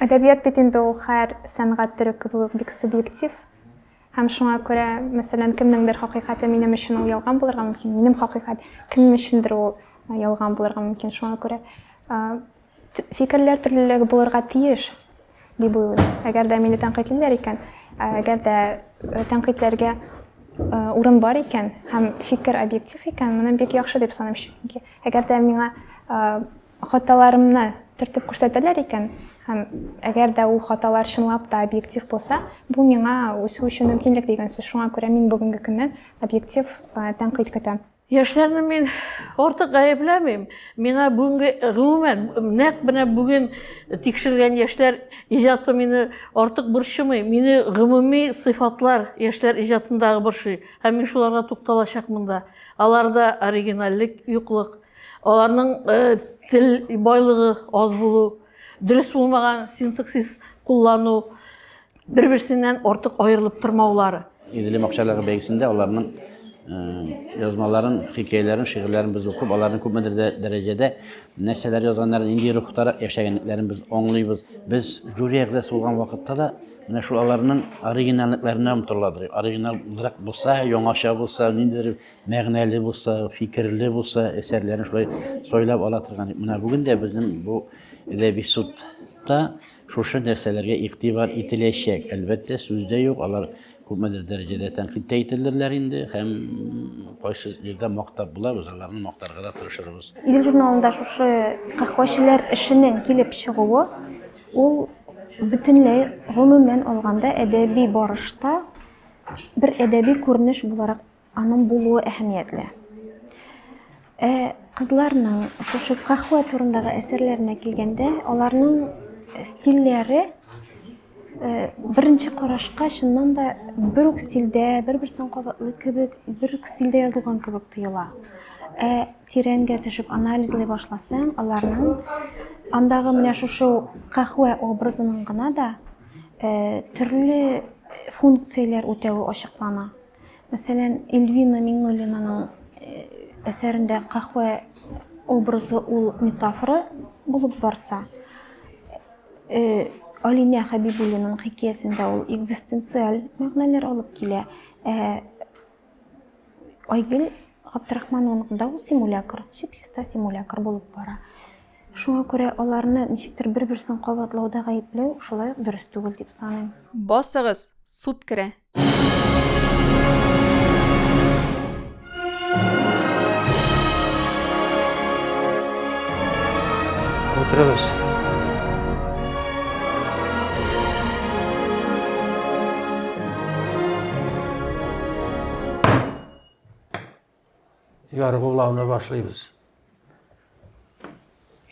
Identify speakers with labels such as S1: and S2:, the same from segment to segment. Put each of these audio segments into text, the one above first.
S1: Әдәбият бит инде ул һәр сәнгать түры кебек бик субъектив. Һәм шуңа күрә, мәсәлән, кемнеңдер хакыйкате минем өчен ул ялган булырга мөмкин, минем хакыйкат кем өчендер ул ялган булырга мөмкин. Шуңа күрә фикерләр төрлелеге булырга тиеш дип уйлыйм. Әгәр дә мине тәнкыйтьләр икән, әгәр дә тәнкыйтьләргә урын бар икән һәм фикер объектив икән, моны бик яхшы дип саныйм. Чөнки әгәр дә миңа хаталарымны төртеп күрсәтәләр икән, һәм әгәр дә ул хаталар чынлап та объектив булса, бу миңа үсү өчен мөмкинлек дигән сүз. Шуңа күрә мин бүгенге көннән объектив тәнкыйть көтәм.
S2: Яшьләрне мин артык гаепләмим. Миңа бүгенге гомумән нәкъ менә бүген тикшергән яшьләр иҗаты мине артык борчымый. Мине гомуми сыйфатлар яшьләр иҗатындагы борчый. Һәм мин шуларга тукталачакмын да. Аларда оригиналлык юклык, аларның тел байлыгы аз булу, дөрес булмаган синтаксис куллану, бер-берсеннән артык аерылып тормаулары.
S3: İzli makşaları bölgesinde onların yazmaların, hikayelerin, şiirlerin biz okup, onların küpmedir derecede nesneler yazanların indi ruhlara yaşayanlıkların biz onluyuz. Biz jüriye gidesi olan vakitte de şualarının orijinalliklerine umutladır. Orijinal olarak bulsa, yonaşa bulsa, nindir məğnəli bulsa, fikirli bulsa, eserlerini şöyle soylab alatırgan. Bugün de bizim bu edebi sutta şu nesnelerge iktibar itileşecek. Elbette sözde yok. Onlar küpmedir derecede tenkit eğitilirler indi. Hem koysuz yerde maktab bulabız. Onların maktarga da tırışırız.
S4: İdil jurnalında şu kahvaşiler işinin kilip çıgığı, ol bütünlüğü gümümen olganda edebi barışta bir edebi görünüş bularak anın buluğu ehemmiyetli. Kızlarının şu kahve turundagı eserlerine kelgende, onların stilleri birinci qarashqa şundan da bir stilde, bir-birsin qavatlı kebek, bir stilde yazılgan kebek tuyula. Tirenge düşüp analizley başlasam, onların andağı mine şu kahve obrazının gına da türlü funksiyalar ötevi aşıqlana. Mesela Elvina Mingolina'nın eserinde kahve obrazı ol metafora bulup barsa, Alina Habibulla'nın hikayesinde ol egzistensial məğnələr alıp kile. Aygül Abdurrahmanov'nun da o simulakr, çipçista simulakr bulup bara. Şuna göre onlarını nişiktir bir-birsin qabatlauda gayipləu, şolay dürüst түгел дип саныйм.
S5: Басыгыз, суд керә.
S6: Oturunuz. Yargılavına başlayırız.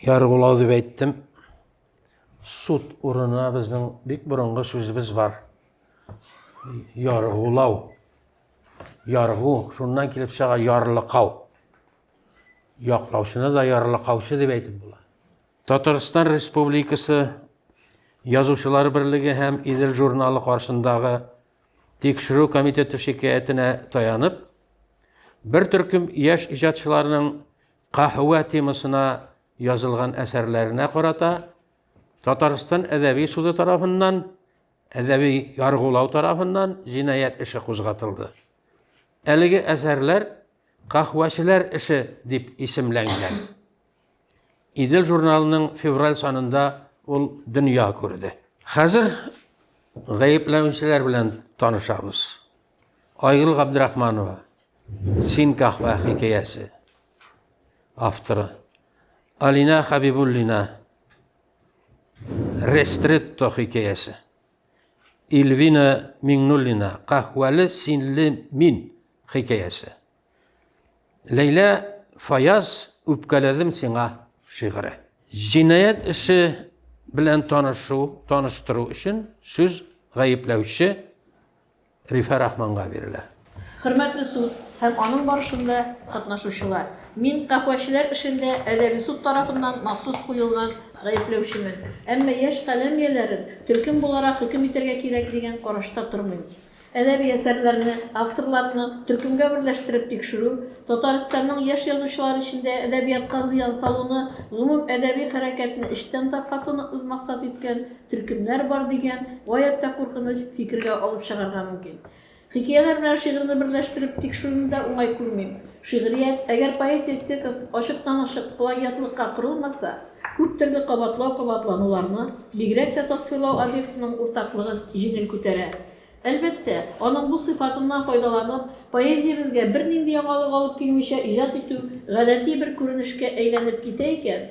S6: Yargılav deb aytdim. Sud uruna bizning bik burungi sözümüz var. Yargılav. Yargı, şundan kelib çığa yarlıqav. Yoqlavchini da yarlıqavchi deb aytib bo'ladi. Tatariston Respublikası Yazuvchilar Birligi hem İdil jurnali qarşısındagı tekshiruv komiteti şikayetine tayanıp, bir türküm yaş ijodchilarning qahva temasına yazılgan eserlerine qarata Tatariston Edebi Sudi tarafından, Edebi Yargılav tarafından cinayet işi qo'zg'atildi. Eligi eserler qahvachilar işi deb isimlengen. İdil jurnalının fevral sonunda ol dünya gördü. Hazır gayiplanuvchilar bilan tanışabız. Aygül Abdurrahmanova, Sin kahve hikayesi. Avtori Alina Habibullina, Restretto hikayesi. Elvina Mingollina, Kahveli Sinli Min hikayesi. Leyla Fayaz, Öpkeledim Sina şiiri. Cinayet işi bilen tanıştırу için söz gayiplavchi Rifa Rahman'a verilir.
S2: Hürmetli sud hem anın barışında katnaşuşular. Min kahvaçiler işinde edebi sud tarafından mahsus koyulgan gayiplavchimin. Ama yaş kalem yerlerin Türküm bularak hüküm iterge kirek degen qarashta turmayım. Әдәби әсәрләрне, авторларны төркемгә берләштереп тикшерү, Татарстанның яшь язучылар эчендә әдәбиятка зыян салуны, гомум әдәби хәрәкәтне эштән таркатуны үз максат иткән төркемнәр бар дигән гаять тә куркыныч фикергә алып чыгарга мөмкин. Хикәяләр белән шигырьне берләштереп тикшерүне дә уңай күрмим. Шигърият, әгәр поэтик текст ачыктан-ачык плагиатлыкка корылмаса, күп төрле кабатлануларны, бигрәк тә тасвирлау объектының уртаклыгын җиңел күтәрә. Әлбәттә, аның бу сыйфатыннан файдаланып, поэзиябезгә бернинди яңалык алып килмичә иҗат итү гадәти бер күренешкә әйләнеп китә икән,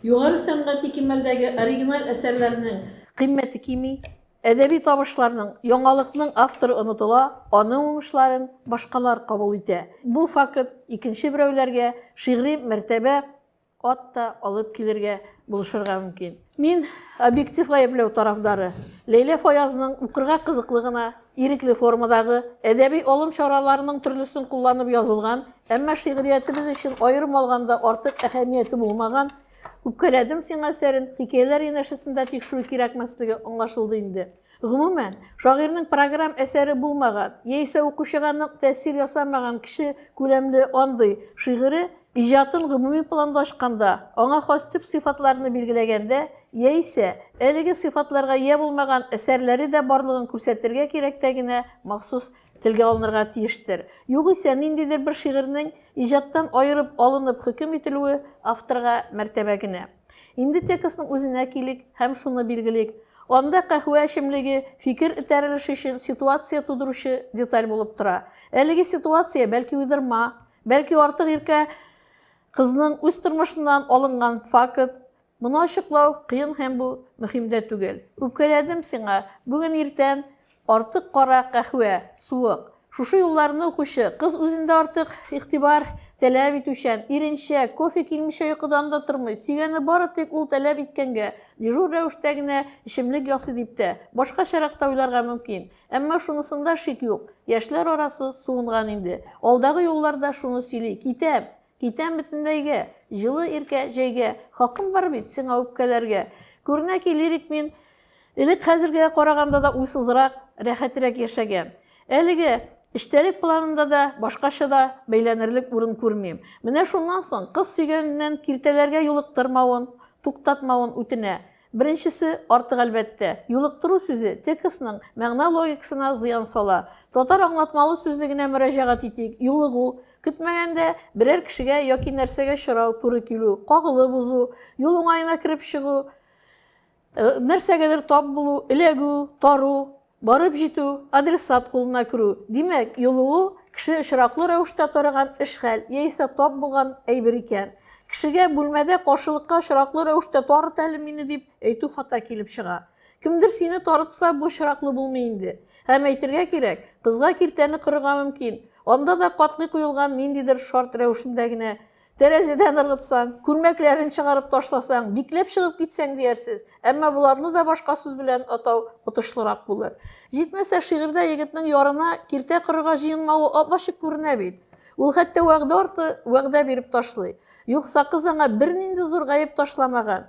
S2: югары сәнгати кимәлдәге оригиналь әсәрләрнең кыйммәте кими, әдәби табышларның, яңалыкның авторы онытыла, аның уңышларын башкалар кабул итә. Бу факт икенче берәүләргә шигъри мәртәбә атта алып килергә булышырга мөмкин. Мин объектив гаепләү тарафдары. Ләйлә Фаязның укырга кызыклыгына, ирекле формадагы әдәби алым чараларының төрлесен кулланып язылган, әмма шигъриятыбыз өчен аерым алганда артык әһәмияте булмаган «Үпкәләдем сиңа» әсәрен хикәяләр янәшәсендә тикшерү кирәкмәслеге аңлашылды инде. Гомумән, шагыйрьнең программ әсәре булмаган, яисә укучыга нык тәэсир ясамаган кеше күләмле андый шигыре иҗатын гомуми планда ачканда, аңа хас төп сыйфатларны билгеләгәндә, яисә әлеге сыйфатларга ия булмаган әсәрләре дә барлыгын күрсәтергә кирәктә генә махсус телгә алынырга тиештер. Югыйсә ниндидер бер шигырьнең иҗаттан аерып алынып хөкем ителүе авторга мәртәбә генә. Инде текстның үзенә килик һәм шуны билгелик. Анда кахва эчемлеге фикер этәрелеше өчен ситуация тудыручы деталь булып тора. Әлеге ситуация бәлки уйдырма, бәлки артык иркә кызның үз тормышыннан алынган факт. Моны ачыклау кыен һәм бу мөһим дә түгел. Үпкәләдем сиңа, бүген иртән артык кара кахва, суык. Шушы юлларны укучы кыз үзендә артык игътибар таләп итүчән, иренчә, кофе килмичә йокыдан да тормый, сөйгәне бары тик ул таләп иткәнгә, дежур рәвештә генә эчемлек ясый дип тә, башка чаракта уйларга мөмкин. Әмма шунысында шик юк, яшьләр арасы суынган инде. Алдагы юлларда шуны сөйли, китәм бөтенләйгә, җылы иркә җәйгә, хакым бар бит сиңа үпкәләргә. Күренә ки лирик мин элек хәзергә караганда да уйсызрак, рәхәтрәк яшәгән. Әлеге эштәлек планында да башкача да бәйләнерлек урын күрмим. Менә шуннан соң кыз сөйгәненнән киртәләргә юлыктырмавын, туктатмавын үтенә. Беренчесе артык әлбәттә. Юлыктыру сүзе текстның мәгънә логикасына зыян сала. Татар аңлатмалы сүзлегенә мөрәҗәгать итик. Юлыгу, көтмәгәндә берәр кешегә яки нәрсәгә чырау туры килү, кагылып узу, юл уңаена кирип чыгу, нәрсәгәдер тап булу, эләгү, тару, барып җитү, адресат кулына керү. Димәк, юлыгу кеше очраклы рәвештә тараган эш хәл, яисә тап булган әйбер икән. Кешегә бүлмәдә каршылыкка очраклы рәвештә тарыт әле мине дип әйтү хата килеп чыга. Кемдер сине тарытса, бу очраклы булмый инде. Һәм әйтергә кирәк, кызга киртәне кырырга мөмкин. Анда да катлый куелган ниндидер шарт рәвешендә генә. Тәрәзәдән ыргытсаң, күлмәкләрен чыгарып ташласаң, бикләп чыгып китсәң диярсез. Әмма буларны да башка сүз белән атау отышлырак булыр. Җитмәсә шигырьдә егетнең ярына киртә кырырга җыенмавы ап-ачык күренә бит. Ул хәтта вәгъдә биреп ташлый. Юкса кыз аңа бернинди зур гаеп ташламаган.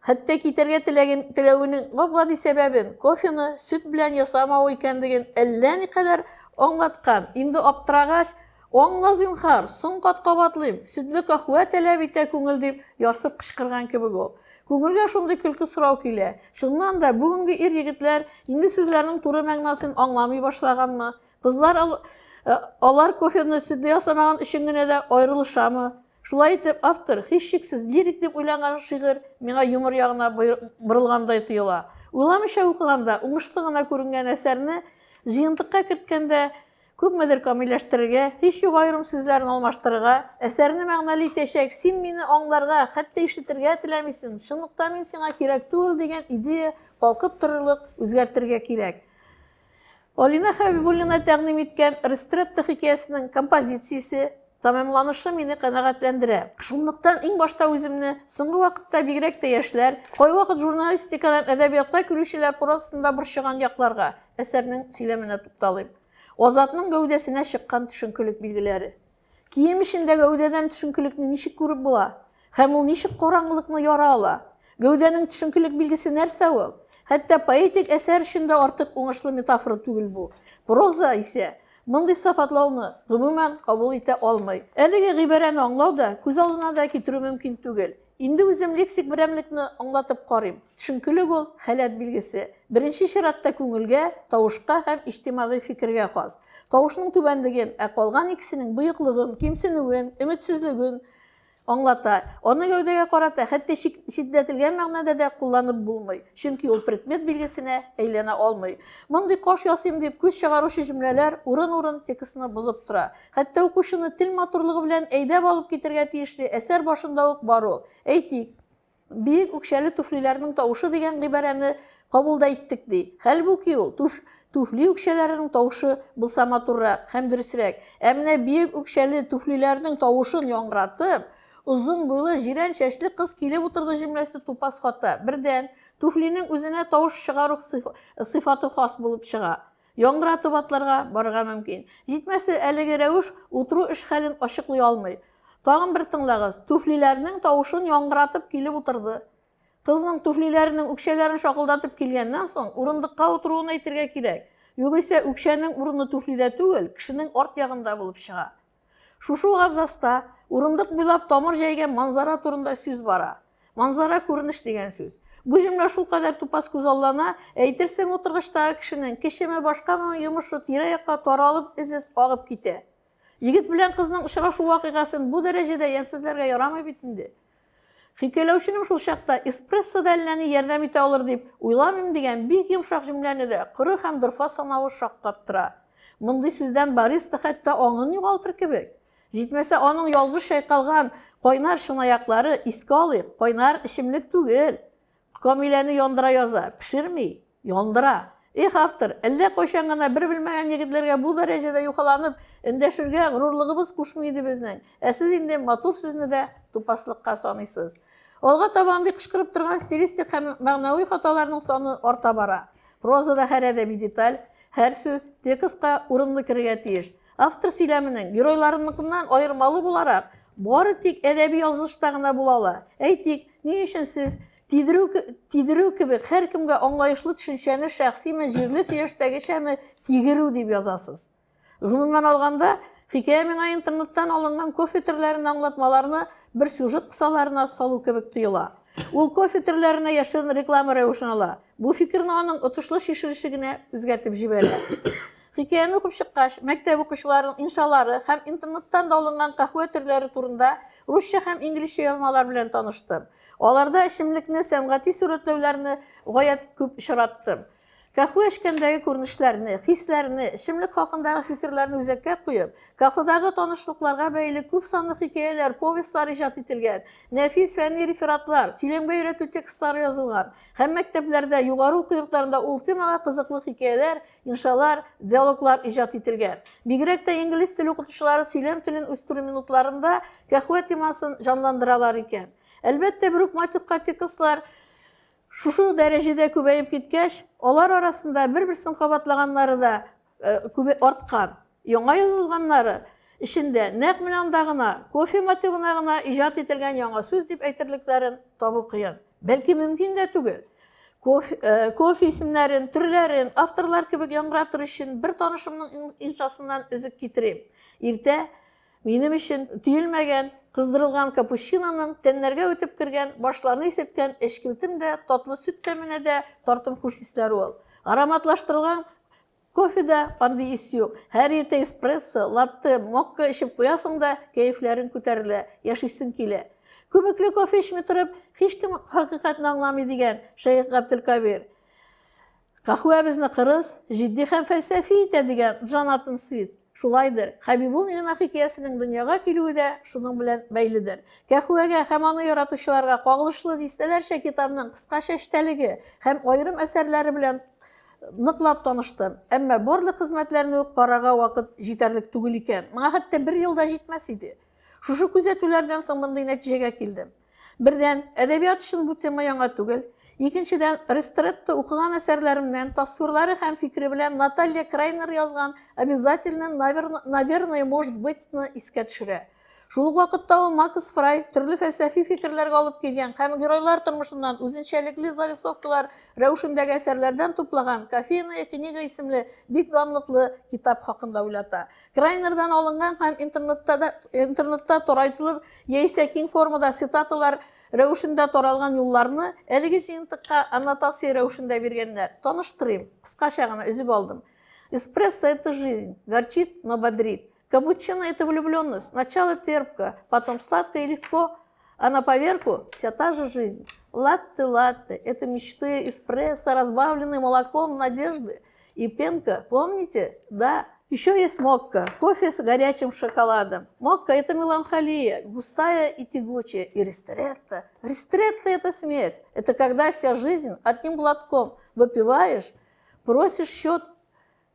S2: Хәтта китәргә теләвенең гап-гади сәбәбен, кофены сөт белән ясамау икәнлеген әллә никадәр аңлаткан. Инде аптырагач, аңла зинһар, соң кат кабатлыйм, сөтле кахва таләп итә күңел дип ярсып кычкырган кебек ул. Күңелгә шундый көлке сорау килә. Чыннан да бүгенге ир-егетләр инде сүзләрнең туры мәгънәсен аңламый башлаганмы? Кызлар алар кофены сөтле ясамаган өчен генә дә аерылышамы? Шулай итеп, автор һичшиксез лирик дип уйланган шигырь миңа юмор ягына борылгандай тоела. Уйламыйча укыганда уңышлы гына күренгән әсәрне җыентыкка керткәндә күпмедер камилләштерергә, һич юк аерым сүзләрен алмаштырырга, әсәрне мәгънәле итәчәк, син мине аңларга, хәтта ишетергә теләмисең, чынлыкта мин сиңа кирәк түгел дигән идея калкып торырлык үзгәртергә кирәк. Алина Хәбибуллина тәкъдим иткән Ристретто хикәясенең композициясе тамамланышы мине канәгатьләндерә. Шунлыктан иң башта үземне, соңгы вакытта бигрәк тә яшьләр, кайвакыт журналистикадан әдәбиятка керүчеләр прозасында борчыган якларга әсәрнең сөйләменә тукталыйм. Азатның гәүдәсенә чыккан төшенкелек билгеләре. Кием эчендә гәүдәдән төшенкелекне ничек күреп була? Һәм ул ничек караңгылыкны яра ала? Гәүдәнең төшенкелек билгесе нәрсә ул? Хәтта поэтик әсәр өчен дә артык уңышлы метафора түгел бу. Проза исә мондый сафатлауны гомумән кабул итә алмый. Әлеге гыйбарәне аңлау да күз алдына да китерү мөмкин түгел. Инде үзем лексик берәмлекне аңлатып карыйм. Төшенкелек ул халат билгесе. Беренче чиратта күңелгә, тавышка һәм иҗтимагый фикергә хас. Тавышның түбәнлеген, ә калган икесенең быйыклыгын, кимсенүен, өметсезлеген аңлата. Аны гәүдәгә карата хәтта шиддәтелгән мәгънәдә дә кулланып булмый. Чөнки ул предмет билгесенә әйләнә алмый. Мондый каш ясыйм дип күз чыгаручы җөмләләр урын-урын текстны бозып тора. Хәтта укучыны тел матурлыгы белән әйдәп алып китергә тиешле әсәр башында ук бар ул. Әйтик, биек үкчәле туфлиләрнең тавышы дигән гыйбарәне кабулда иттек ди. Хәлбуки ул туфли үкчәләренең тавышы булса матуррак һәм дөресрәк. Ә менә биек үкчәле туфлиләрнең тавышын яңгыратып, uzun boylu jiren şeşli kız kилеп утырды җөмләсе тупас хата. Бердән, туфлинең үзенә тавыш чыгару сыйфаты хас булып чыга. Яңгыратып атларга барырга мөмкин. Җитмәсә, әлеге рәвеш утыру эш хәлен ачыклый алмый. Тагын бер тыңлагыз. Туфлиләрнең тавышын яңгыратып килеп утырды. Кызның туфлиләренең үкчәләрен шакылдатып килгәннән соң урындыкка утыруын әйтергә кирәк. Югыйсә үкчәнең урыны туфлидә түгел, кешенең арт ягында булып чыга. Шушы абзаста урындык буйлап тамыр җәйгән манзара турында сүз бара. Манзара күренеш дигән сүз. Бу җөмлә шулкадәр тупас күзаллана, әйтерсең утыргычтагы кешенең кешеме башкамы йомышы тирә-якка таралып, изез агып китә. Егет белән кызның очрашу вакыйгасын бу дәрәҗәдә ямьсезләргә ярамый бит инде. Хикәйләүченең шул чакта эспрессо дәлләне ярдәм итә алыр дип уйламыйм дигән бик йомшак җөмләне дә коры һәм дөрфа санавы шаккаттыра. Мондый сүздән бариста хәтта аңын югалтыр кебек. Җитмәсә, аның ялгыш шайкалган кайнар шынаяклары искә алыйк. Кайнар ичемлек түгел. Камиләне яндыра яза, пешерми, яндыра. Автор, әллә кайчан гына бер белмәгән егетләргә бу дәрәҗәдә юхаланып, эндәшергә горурлыгыбыз кушмый иде безнең. Ә сез инде матур сүзне дә тупаслыкка саныйсыз. Алга табанды кычкырып торган стилистик һәм мәгънәви хаталарның саны арта бара. Прозада һәр әдәби деталь, һәр сүз текстка урынлы керергә тиеш. Автор сөйләменең геройларыннан аермалы буларак, бары тик әдәби язышта гына була ала. Әйтик, ни өчен сез тидерү кебек һәр кемгә аңлаешлы төшенчәне шәхсиме, җирле сөяштәгечәме тигерү дип язасыз. Гомумән алганда, хикәя миңа интернеттан алынган кофе төрләрен аңлатмаларны бер сюжет кысаларына салу кебек тоела. Ул кофе төрләренә яшерен реклама рәвешен ала. Бу фикерне аның отышлы шишерише генә үзгәртеп җибәрә. Хикәяне укып чыккач, мәктәп укучыларының иншалары һәм интернеттан да алынган кахва төрләре турында русча һәм инглизчә язмалар белән таныштым. Аларда эчемлекне сәнгати сурәтләүләрне гаять күп очраттым. Кахва эчкәндәге күренешләрне, хисләрне, эчемлек хакындагы фикерләрне үзәккә куеп, кахвадагы танышлыкларга бәйле күп санлы хикәяләр, повестьлар иҗат ителгән, нәфис фәнни рефератлар, сөйләмгә өйрәтү текстлары язылган. Һәм мәктәпләрдә, югары уку йортларында ул темага кызыклы хикәяләр, иншалар, диалоглар иҗат ителгән. Бигрәк тә инглиз теле укытучылары сөйләм телен үстерү минутларында кахва темасын җанландыралар икән. Әлбәттә, бер үк мотивка текстлар шушы дәрәҗәдә күбәеп киткәч, алар арасында бер-берсен кабатлаганнары да арткан. Яңа язылганнары эчендә нәкъ менә анда гына, кофе мотивына гына иҗат ителгән яңа сүз дип әйтерлекләрен табу кыен. Бәлки мөмкин дә түгел. Кофе исемнәрен, төрләрен, авторлар кебек яңгыратыр өчен бер танышымның иншасыннан өзеп китерим. Иртә минем өчен тиелмәгән, кыздырылган капучиноның тәннәргә үтеп кергән, башларны исерткән эшкелтем дә, татлы сөт тәменә дә тартым хуш исләре ул. Ароматлаштырылган кофеда андый ис юк. Һәр иртә эспрессо, латте, мокка эчеп куясың да, кәефләрен күтәрелә, яшисең килә. Күбекле кофе эчми торып, һичкем хакыйкатьне аңламый дигән Шәйх Габделкабир. Кахва безне кырыс, җитди һәм фәлсәфи итә дигән Джонатан Свифт. Шулайдыр, Хәбибул Мина хикәясенең дөньяга килүе дә шуның белән бәйледер. Кахвага һәм аны яратучыларга кагылышлы дистәләрчә китапның кыскача эчтәлеге һәм аерым әсәрләре белән ныклап таныштым. Әмма барлык хезмәтләрне үк карарга вакыт җитәрлек түгел икән. Моңа хәтта бер елда җитмәс иде. Шушы күзәтүләрдән соң мондый нәтиҗәгә килдем. Бердән, әдәбият өчен бу тема яңа түгел. Икенчедән, Рестретто укыган әсәрләремнән тасвирлары һәм фикере белән Наталья Крайнер язган «Обязательно, наверное, может быть»-ны искә төшерә. Шул ук вакытта ул Макс Фрай төрле фәлсәфи фикерләргә алып килгән һәм геройлар тормышыннан үзенчәлекле зарисовкалар рәвешендәге әсәрләрдән туплаган «Кофейная книга» исемле бик данлыклы китап хакында уйлата. Крайнердан алынган һәм интернетта тарайтылып яисә киң формада цитаталар рәвешендә таралган юлларны әлеге җыентыкка аннотация рәвешендә биргәннәр. Таныштырыйм, кыскача гына өзеп алдым. Эспрессо – это жизнь, горчит, но бодрит. Капучино – это влюбленность, сначала терпко, потом сладко и легко, а на поверку вся та же жизнь. Латте – это мечты, эспрессо, разбавленный молоком надежды. И пенка, помните? Да. Еще есть мокка, кофе с горячим шоколадом. Мокка – это меланхолия, густая и тягучая. И ристретто – это смерть. Это когда вся жизнь одним глотком выпиваешь, просишь счет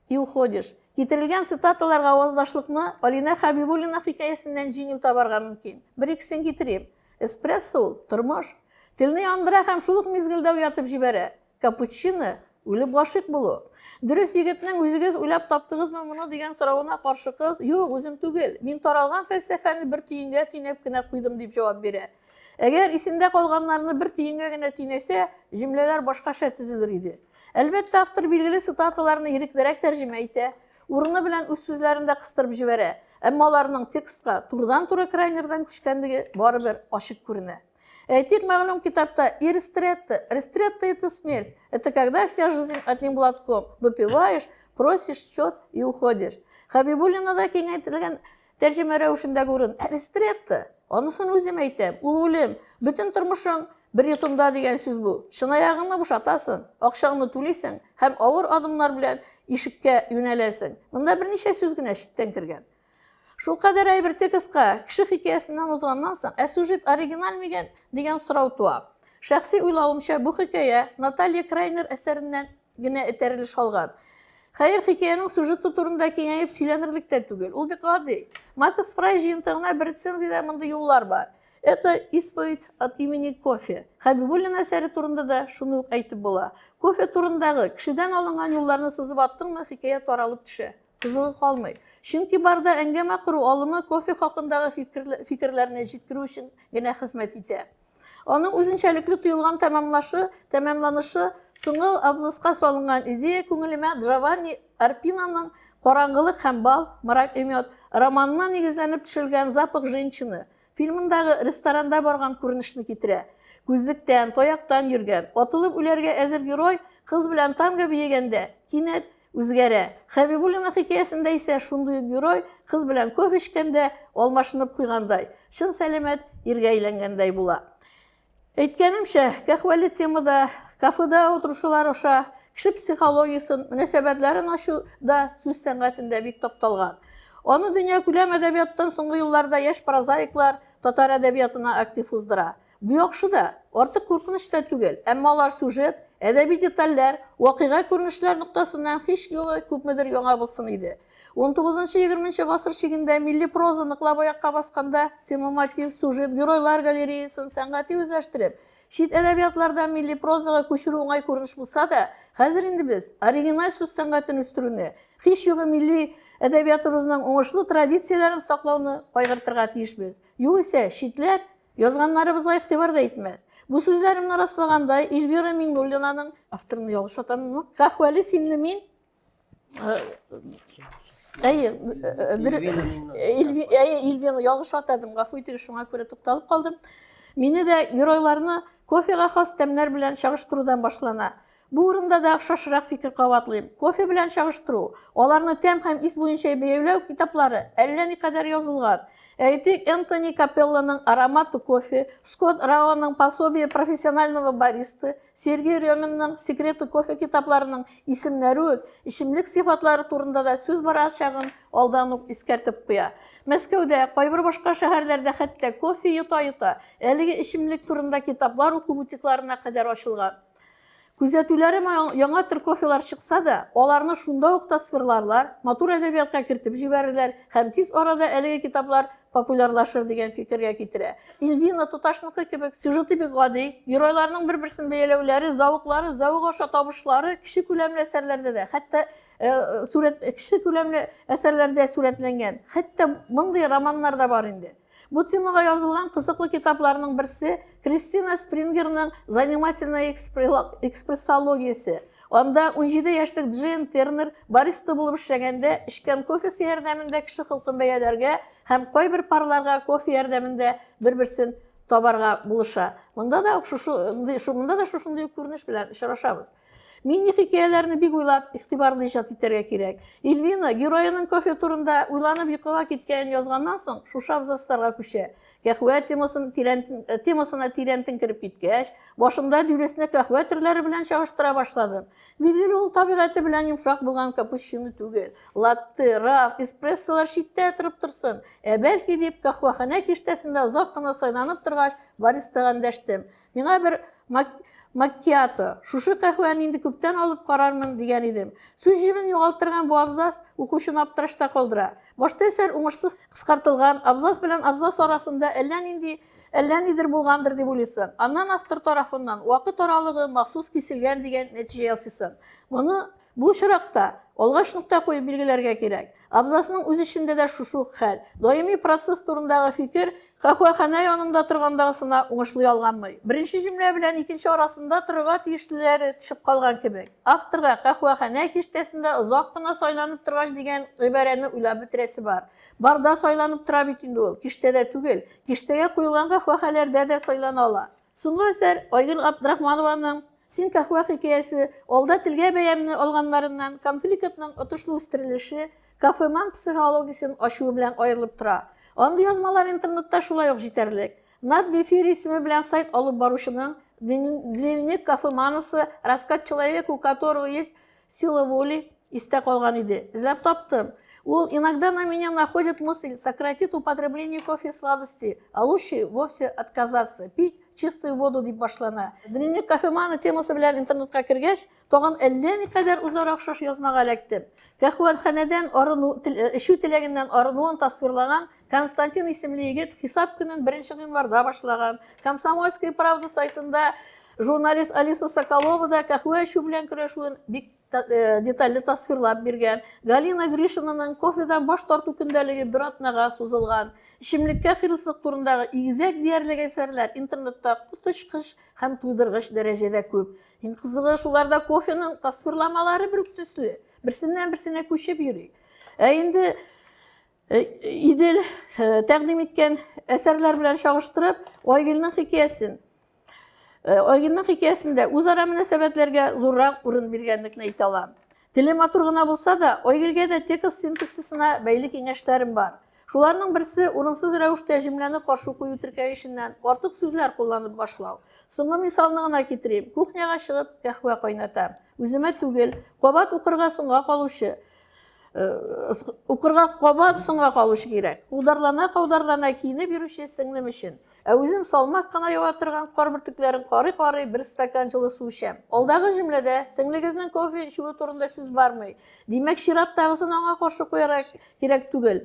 S2: и уходишь. Китерелгән цитаталарга аваздашлыкны Алина Хабибуллина хикәясеннән җиңел табарга мөмкин. Бер-икесен китерим. Эспрессо ул тормыш. Телне яндыра һәм шул ук мизгелдә уятып җибәрә. Капучино үлеп гашыйк булу. Дөрес, егетнең үзегез уйлап таптыгызмы моны дигән соравына каршы кыз: "Юк, үзем түгел. Мин таралган фәлсәфәне бер тиенгә тинәп кенә куйдым" дип җавап бирә. Әгәр исендә калганнарны бер тиенгә генә тинәсә, җөмләләр башкача төзелер иде. Әлбәттә, автор билгеле цитаталарны иреклерәк тәрҗемә итә. Урыны белән үз сүзләрендә кыстырып җибәрә. Әмма аларның текстка турыдан-туры крайнердан күчкәнлеге барыбер ачык күренә. Әйтик, мәгълүм китапта ристретто – это смерть. Это когда вся жизнь одним глотком выпиваешь, просишь счет и уходишь. Хабибуллинада киңәйтелгән тәрҗемә рәвешендәге урын ристретто. Анысын үзем әйтәм. Ул үлем. Бөтен тормышың bir йотымда дигән сүз бу. Чынаягыңны бушатасың, акчаңны түлисең һәм авыр адымнар белән ишеккә юнәләсең. Монда берничә сүз генә читтән кергән. Шул кадәр әйбер текстка кеше хикәясеннән узганнан соң, сюжет оригиналь мигән дигән сорау туа. Шәхси уйлавымча, бу хикәя Наталья Крайнер әсәреннән генә этәрелеш алган. Хәер, хикәянең сюжеты турында киңәеп сөйләнерлек тә түгел. Ул бик гади. Макс Фрай җыентыгына бер рецензиядә мондый юллар бар. Это исповедь от имени кофе. Хабибуллина әсәре турында да шуны ук әйтеп була. Кофе турындагы кешедән алынган юлларны сызып аттыңмы, хикәя таралып төшә. Кызыгы калмый. Чөнки барда әңгәмә кору алымы кофе хакындагы фикерләрне җиткерү өчен генә хезмәт итә. Аның үзенчәлекле тоелган тәмамланышы соңгы абзацка салынган идея күңелемә Джованни Арпинаның «Караңгылык һәм бал, мрак и мед» романына нигезләнеп төшелгән «Запах женщины» фильмындагы ресторанда барган күренешне китерә. Күзлектән, таяктан йөргән, атылып үләргә әзер герой кыз белән танго биегәндә кинәт үзгәрә. Хабибуллина хикәясендә исә шундый герой кыз белән кофе эчкәндә алмашынып куйгандай, чын сәламәт иргә әйләнгәндәй була. Әйткәнемчә, кәхвәле темада, кафеда утырышулар аша кеше психологиясын, мөнәсәбәтләрен ачуда сүз сәнгатендә бик тапталган. Аны дөнья күләм әдәбияттан соңгы елларда яшь прозаиклар татар әдәбиятына актив уздыра. Бу яхшы да, артык куркыныч та түгел, әмма алар сюжет, әдәби детальләр, вакыйга күренешләр ноктасыннан һич югы күпмедер яңа булсын иде. 19-20 гасыр чигендә милли проза ныклап аякка басканда тема, мотив, сюжет, геройлар галереясын сәнгати үзләштереп, чит әдәбиятларда милли прозага күчерү уңай күренеш булса да, хәзер инде без оригиналь сүз сәнгатен үстерүне, һич югы милли әдәбиятыбызның уңышлы традицияләрен саклауны кайгыртырга тиешбез. Югыйсә, читләр язганнарыбызга игътибар да итмәс. Бу сүзләремне раслагандай Эльвира Миңнуллинаның, авторны ялгыш атаммы? Кахвәле синле мин Эльвираны ялгыш атадым, гафу итегез, шуңа күрә тукталып калдым. Мине дә геройларны кофега хас тәмнәр белән чагыштырудан башлана. Бу урында да охшашрак фикер кабатлыйм. Кофе белән чагыштыру, аларны тәм һәм ис буенча бәяләү китаплары әллә никадәр язылган. Әйтик, Энтони Капелланың «Ароматы кофе», Скотт Раоның «Пособие профессионального баристы», Сергей Рёминның «Секреты кофе» китапларының исемнәре, ичимлек сыйфатлары турында да сүз барачагын алдан ук искәртеп куя. Мәскәүдә, кайбер башка шәһәрләрдә хәтта кофе йота-йота әлеге ичимлек турында китаплар уку бутикларына кадәр ачылган. Күзәтүләре яңа төр кофелар чыкса да, аларны шунда ук тасвирларлар, матур әдәбиятка кертеп җибәрерләр һәм тиз арада әлеге китаплар популярлашыр дигән фикергә китерә. Эльвина туташныкы кебек сюжеты бик гади, геройларның бер-берсен бәяләүләре, зауыклары, зауык аша табышлары кеше күләмле әсәрләрдә дә, хәтта кеше күләмле әсәрләрдә сурәтләнгән. Хәтта мондый романнар да бар инде. Бу темага язылган кызыклы китапларның берсе Кристина Спрингерның «Занимательная экспрессологиясе». Анда 17 яшьлек Джейн Тернер бариста булып эшләгәндә эчкән кофесы ярдәмендә кеше холкын бәяләргә һәм кайбер парларга кофе ярдәмендә бер-берсен табарга булыша. Монда да шушындый күренеш белән очрашабыз. Мини-хикәяләрне бик уйлап, игътибарлы иҗат итәргә кирәк. Эльвина героеның кофе турында уйланып йокыга киткәнен язганнан соң, шушы абзацларга күчә. Кәхвә темасына тирәнтен кереп киткәч, башымда дөресне кәхвә төрләре белән чагыштыра башладым. Билгеле, ул табигате белән йомшак булган капучино түгел. Латте, раф, эспрессолар читтә торып торсын. Бәлки дип, кәхвәханә киштәсендә озак кына сайланып торгач, баристага дәштем. Миңа бер маккиато, шушы кәхвәне инде күптән алып карармын дигән идем. Сүз җибен югалтырган бу абзац укучыны аптырашта калдыра. Башта әсәр уңышсыз кыскартылган, абзац белән абзац арасында әллә нидер булгандыр дип уйлыйсың. Аннан автор тарафыннан вакыт аралыгы махсус киселгән дигән нәтиҗә ясыйсың. Бу очракта алгач нукта куеп билгеләргә кирәк. Абзацның үз эчендә дә шушы хәл. Даими процесс турындагы фикер кәхвәханә янында торгандагысына уңышлый алганмый. Беренче җөмлә белән икенче арасында торырга тиешлеләре төшеп калган кебек. Авторга кәхвәханә киштәсендә озак кына сайланып торгач дигән гыйбарәне уйлап бетерәсе бар. Барда сайланып тора бит инде ул, киштәдә түгел. Киштәгә куелган кәхвәхәләрдә дә сайлана ала. Соңгы әсәр Айгөл Абдрахманованың «Син кәхвә» хикәясе алда телгә бәямны алганнарыннан конфликтның отышлы үстерелеше, кафеман психологиясын ачуы белән аерылып тора. Андый язмалар интернетта шулай ук җитәрлек. Над в эфире исеме белән сайт алып баручының «Дневник кафеманысы. Рассказ человека, у которого есть сила воли» истә калган иде. Эзләп таптым. Ул иногда на меня находит мысль сократить употребление кофе и сладостей, а лучше вовсе отказаться, пить чистую воду дип башлана. Дневник кафемана темасы белән интернетка кергәч, тагын әллә никадәр үзара охшаш язмага эләктем. Кәхвәханәдән эчү теләгеннән арынуын тасвирлаган Константин исемле егет хисап көнен 1 гыйнварда башлаган. Комсомольская правда сайтында журналист Алиса Соколова да кәхвә эчү белән көрәшүен бик детальле тасвирлап биргән. Галина Гришинаның кофедан баш тарту көндәлеге бер атнага сузылган. Ичимлеккә хирыслык турындагы игезәк диярлек әсәрләр интернетта кутышкыч һәм туйдыргыч дәрәҗәдә күп. Иң кызыгы шуларда кофеның тасвирламалары бер төсле, берсеннән-берсенә күчеп йөри. Инде Идел тәкъдим иткән әсәрләр белән чагыштырып, Айгөлнең хикәясендә үзара мөнәсәбәтләргә зуррак урын биргәнлекне әйтә алам. Теле матур гына булса да, Айгөлгә дә текст синтаксисына бәйле киңәшләрем бар. Шуларның берсе урынсыз рәвештә җөмләне каршы кую теркәгеченнән артык сүзләр кулланып башлау. Соңгы мисалны гына китерим. Кухняга чыгып, кәхвә кайнатам. Үземә түгел, кабат укырга соңга калучы кирәк. Каударлана киенеп йөрүче сеңлем өчен. Үзем салмак кына ява торган кар бөртекләрен карый-карый бер стакан җылы су эчәм. Алдагы җөмләдә сеңлегезнең кофе эчүе турында сүз бармый. Димәк, чираттагысын аңа каршы куярга кирәк түгел.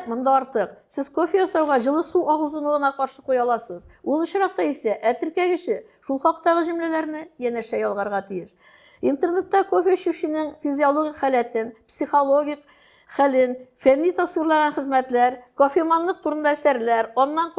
S2: Монда артык. Сез кофе ясауга җылы су агызуны гына каршы куя аласыз. Ул очракта исә теркәгече шул хактагы җөмләләрне янәшә ялгарга тиеш. Интернетта кофе эчүченең физиологик халәтен, психологик хәлен, фәнни тасвирлаган хезмәтләр, кофеманлык турында әсәрләр, аннан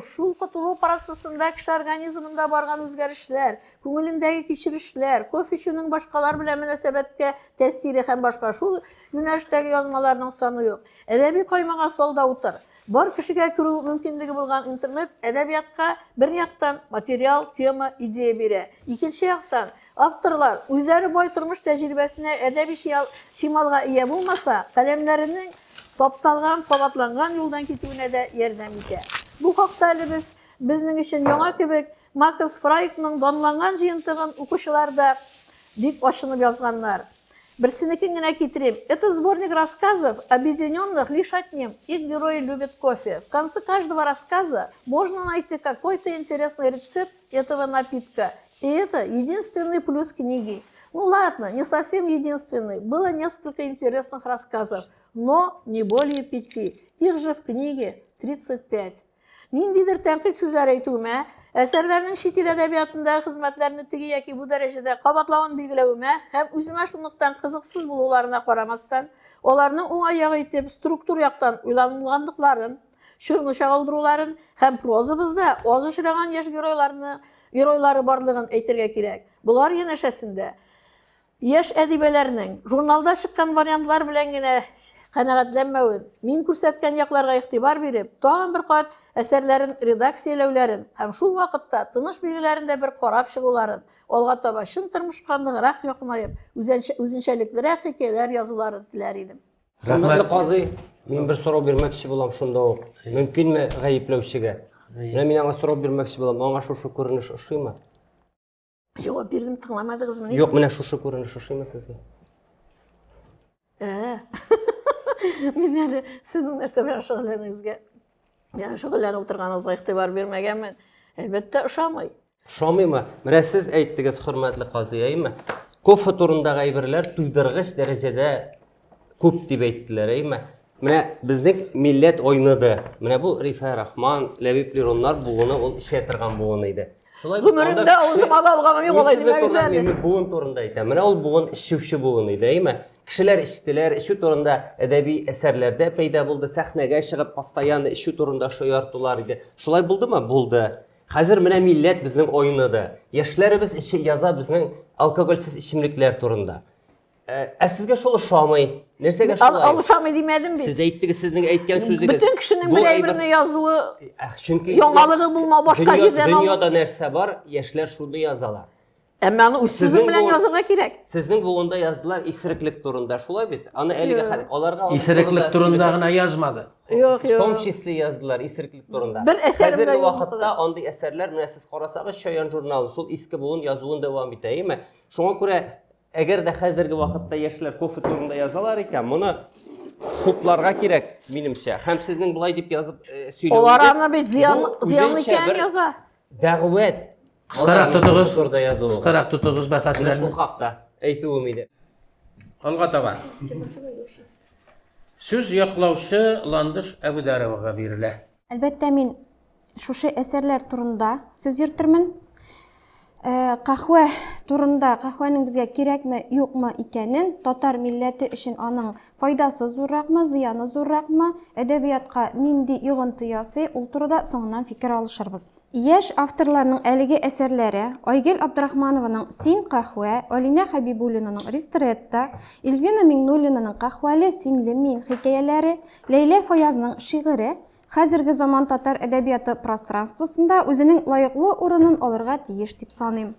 S2: шул котылу процессында кеше организмында барган үзгәрешләр, күңелендәге кичерешләр, кофе эчүнең башкалар белән мөнәсәбәткә тәэсире һәм башка шул юнәлештәге язмаларның саны юк. Әдәби каймага салда утыр. Бар кешегә керү мөмкинлеге булган интернет әдәбиятка бер яктан материал, тема, идея бирә. Икенче яктан авторлар үзләре бай тормыш тәҗрибәсенә әдәби шималга ия булмаса, каләмнәренең тапталган, кабатланган юлдан китүенә дә ярдәм итә. Бу хакта әле безнең өчен яңа кебек Макс Фрайдның данланган җыентыгын укучылар да бик ачынып язганнар. Берсенекен генә китерим. Это сборник рассказов, объединенных лишь одним. Их герои любят кофе. В конце каждого рассказа можно найти какой-то интересный рецепт этого напитка. И это единственный плюс книги. Ну ладно, не совсем единственный. Было несколько интересных рассказов, но не более 5. Их же в книге 35. Ниндидер тәнкыйть сүзләр әйтүемә, әсәрләрнең чит ил әдәбиятындагы хезмәтләрне теге яки бу дәрәҗәдә кабатлавын билгеләвемә һәм үземә шунлыктан кызыксыз булуларына карамастан, аларның уңай ягы итеп структур яктан уйланылганлыкларын, Şunu şagaldırуларын hem prozabızda az uçragan yaş geroylары barlığın aytırga kerak. Bular yeneşesinde yaş edibelerinin jurnalda çıkan variantlar bilen gene qanagatlanmawyn, min kürsatgan ýaklarga ýygtybar berip, tagyn bir kat eserlerin redaksiyalawlaryny hem şol wagtda tynyş bilgilerinde bir qarap çygularyny, olga taba şyn turmuşkandygyrak ýoknaýyp, üzünçeliklirak hikeler ýazulary diler idim.
S7: Rahmetli Qazi, men bir soraw bermekçi bolam şunda ok. Mümkinmi gaýyplawşyga? Men anga soraw bermekçi bolam, anga şu görüniş oşuyma?
S2: Jogap berdim, tыңlamadygyzmy?
S7: Yok, mene şu görüniş oşuyma sizge?
S2: Men eli sizin nerse bilen şögüllerinizge, yani şögüllenip oturganyňyzga ýygtybar bermegenmen. Elbetde uşamay.
S7: Uşamayma. Mene siz aýtdygyz hurmatly Qazi, aýmy? Köp turundagy aýbirler duýdyrgyç derejede köp diýip aýtdylar, aýmy? Mene bizning millet oýnady. Mene bu Rifa Rahman, Lebip Lironlar buğuny ol işe tirgan buğun idi.
S2: Ömrümde oğuzuma dalganym ýok olay diýmek güzel.
S7: Men buğun turunda aýtam. Mene ol buğun işçi buğun idi, aýmy? Kişiler iştiler, işi turunda edebi eserlerde peyda buldu, sahnege çıkıp pastayan işi turunda şoyarttılar idi. Şolay buldu mu? Buldu. Hazır mene millet bizning oynadı. Yaşlarımız işi yaza bizning alkogolsiz içimlikler turunda. Sizge şol uşamay. Nersege şolay?
S2: Alışamay diýmedim biz.
S7: Siz aýtdygyz, sizning aýtgan sözüňiz.
S2: Bütün kişinin bir aýbyrini ýazywy,
S7: çünkü
S2: ýoňalygy bulma başka жерden al.
S7: Dünyada nerse var, yaşlar şunu yazalar.
S2: Emma any üstüzüm bilen ýazarga kerek.
S7: Sizning buğunda yazdılar isriklik turunda, şolay bit. Ana eliga olarga
S6: İsiriklik turundagına yazmadı.
S2: Yok.
S7: Tom çisli yazdılar isriklik turunda.
S2: Bir eserimde
S7: Hazırki
S2: yok.
S7: wagtda onday eserler mene siz qarasagız Şoyan jurnaly şol eski buğun yazıwyn dowam etýärmi? Şoňa görä eger de hazırki wagtda ýaşlar köfü turunda yazalar eken, muny huplarga kerek menimçe. Hem sizning bulay dip yazıp söýleýäňiz.
S2: Olar ana bir ziyanly eken ýaza.
S7: Dagwet.
S6: Kıskarak tutuğuz.
S7: Turda yazıwy.
S6: Kıskarak tutuğuz
S7: Şu
S6: bahaslarını.
S7: hakda aýtywym idi.
S6: Olga tabar. Söz yoklawçy Landyş Ebu Darawaga berilä.
S4: Elbette men şuşy eserler turunda söz ýertirmin. Kahve turunda, kahvenin bizge kerekmi, ýokmy ikenin, tatar milleti için onun faydası zurrakmı, ziyanı zurrakmı, edebiyatqa nindi ýogynty ýasy, ul turda soňundan fikir alışyrbız. Yaş awtorlarynyň eligi eserleri, Aygel Abdurrahmanowynyň Sin kahve, Alina Habibullinaның Ristretta, Ilvina Minnulinaның Kahvali Sinli Min hikayeleri, Leyla Fayazynyň şiiri, Hazırki zaman tatar edebiyatı prostranstvosunda özünün layıklı orunun alırga tiyiş dip sanayım.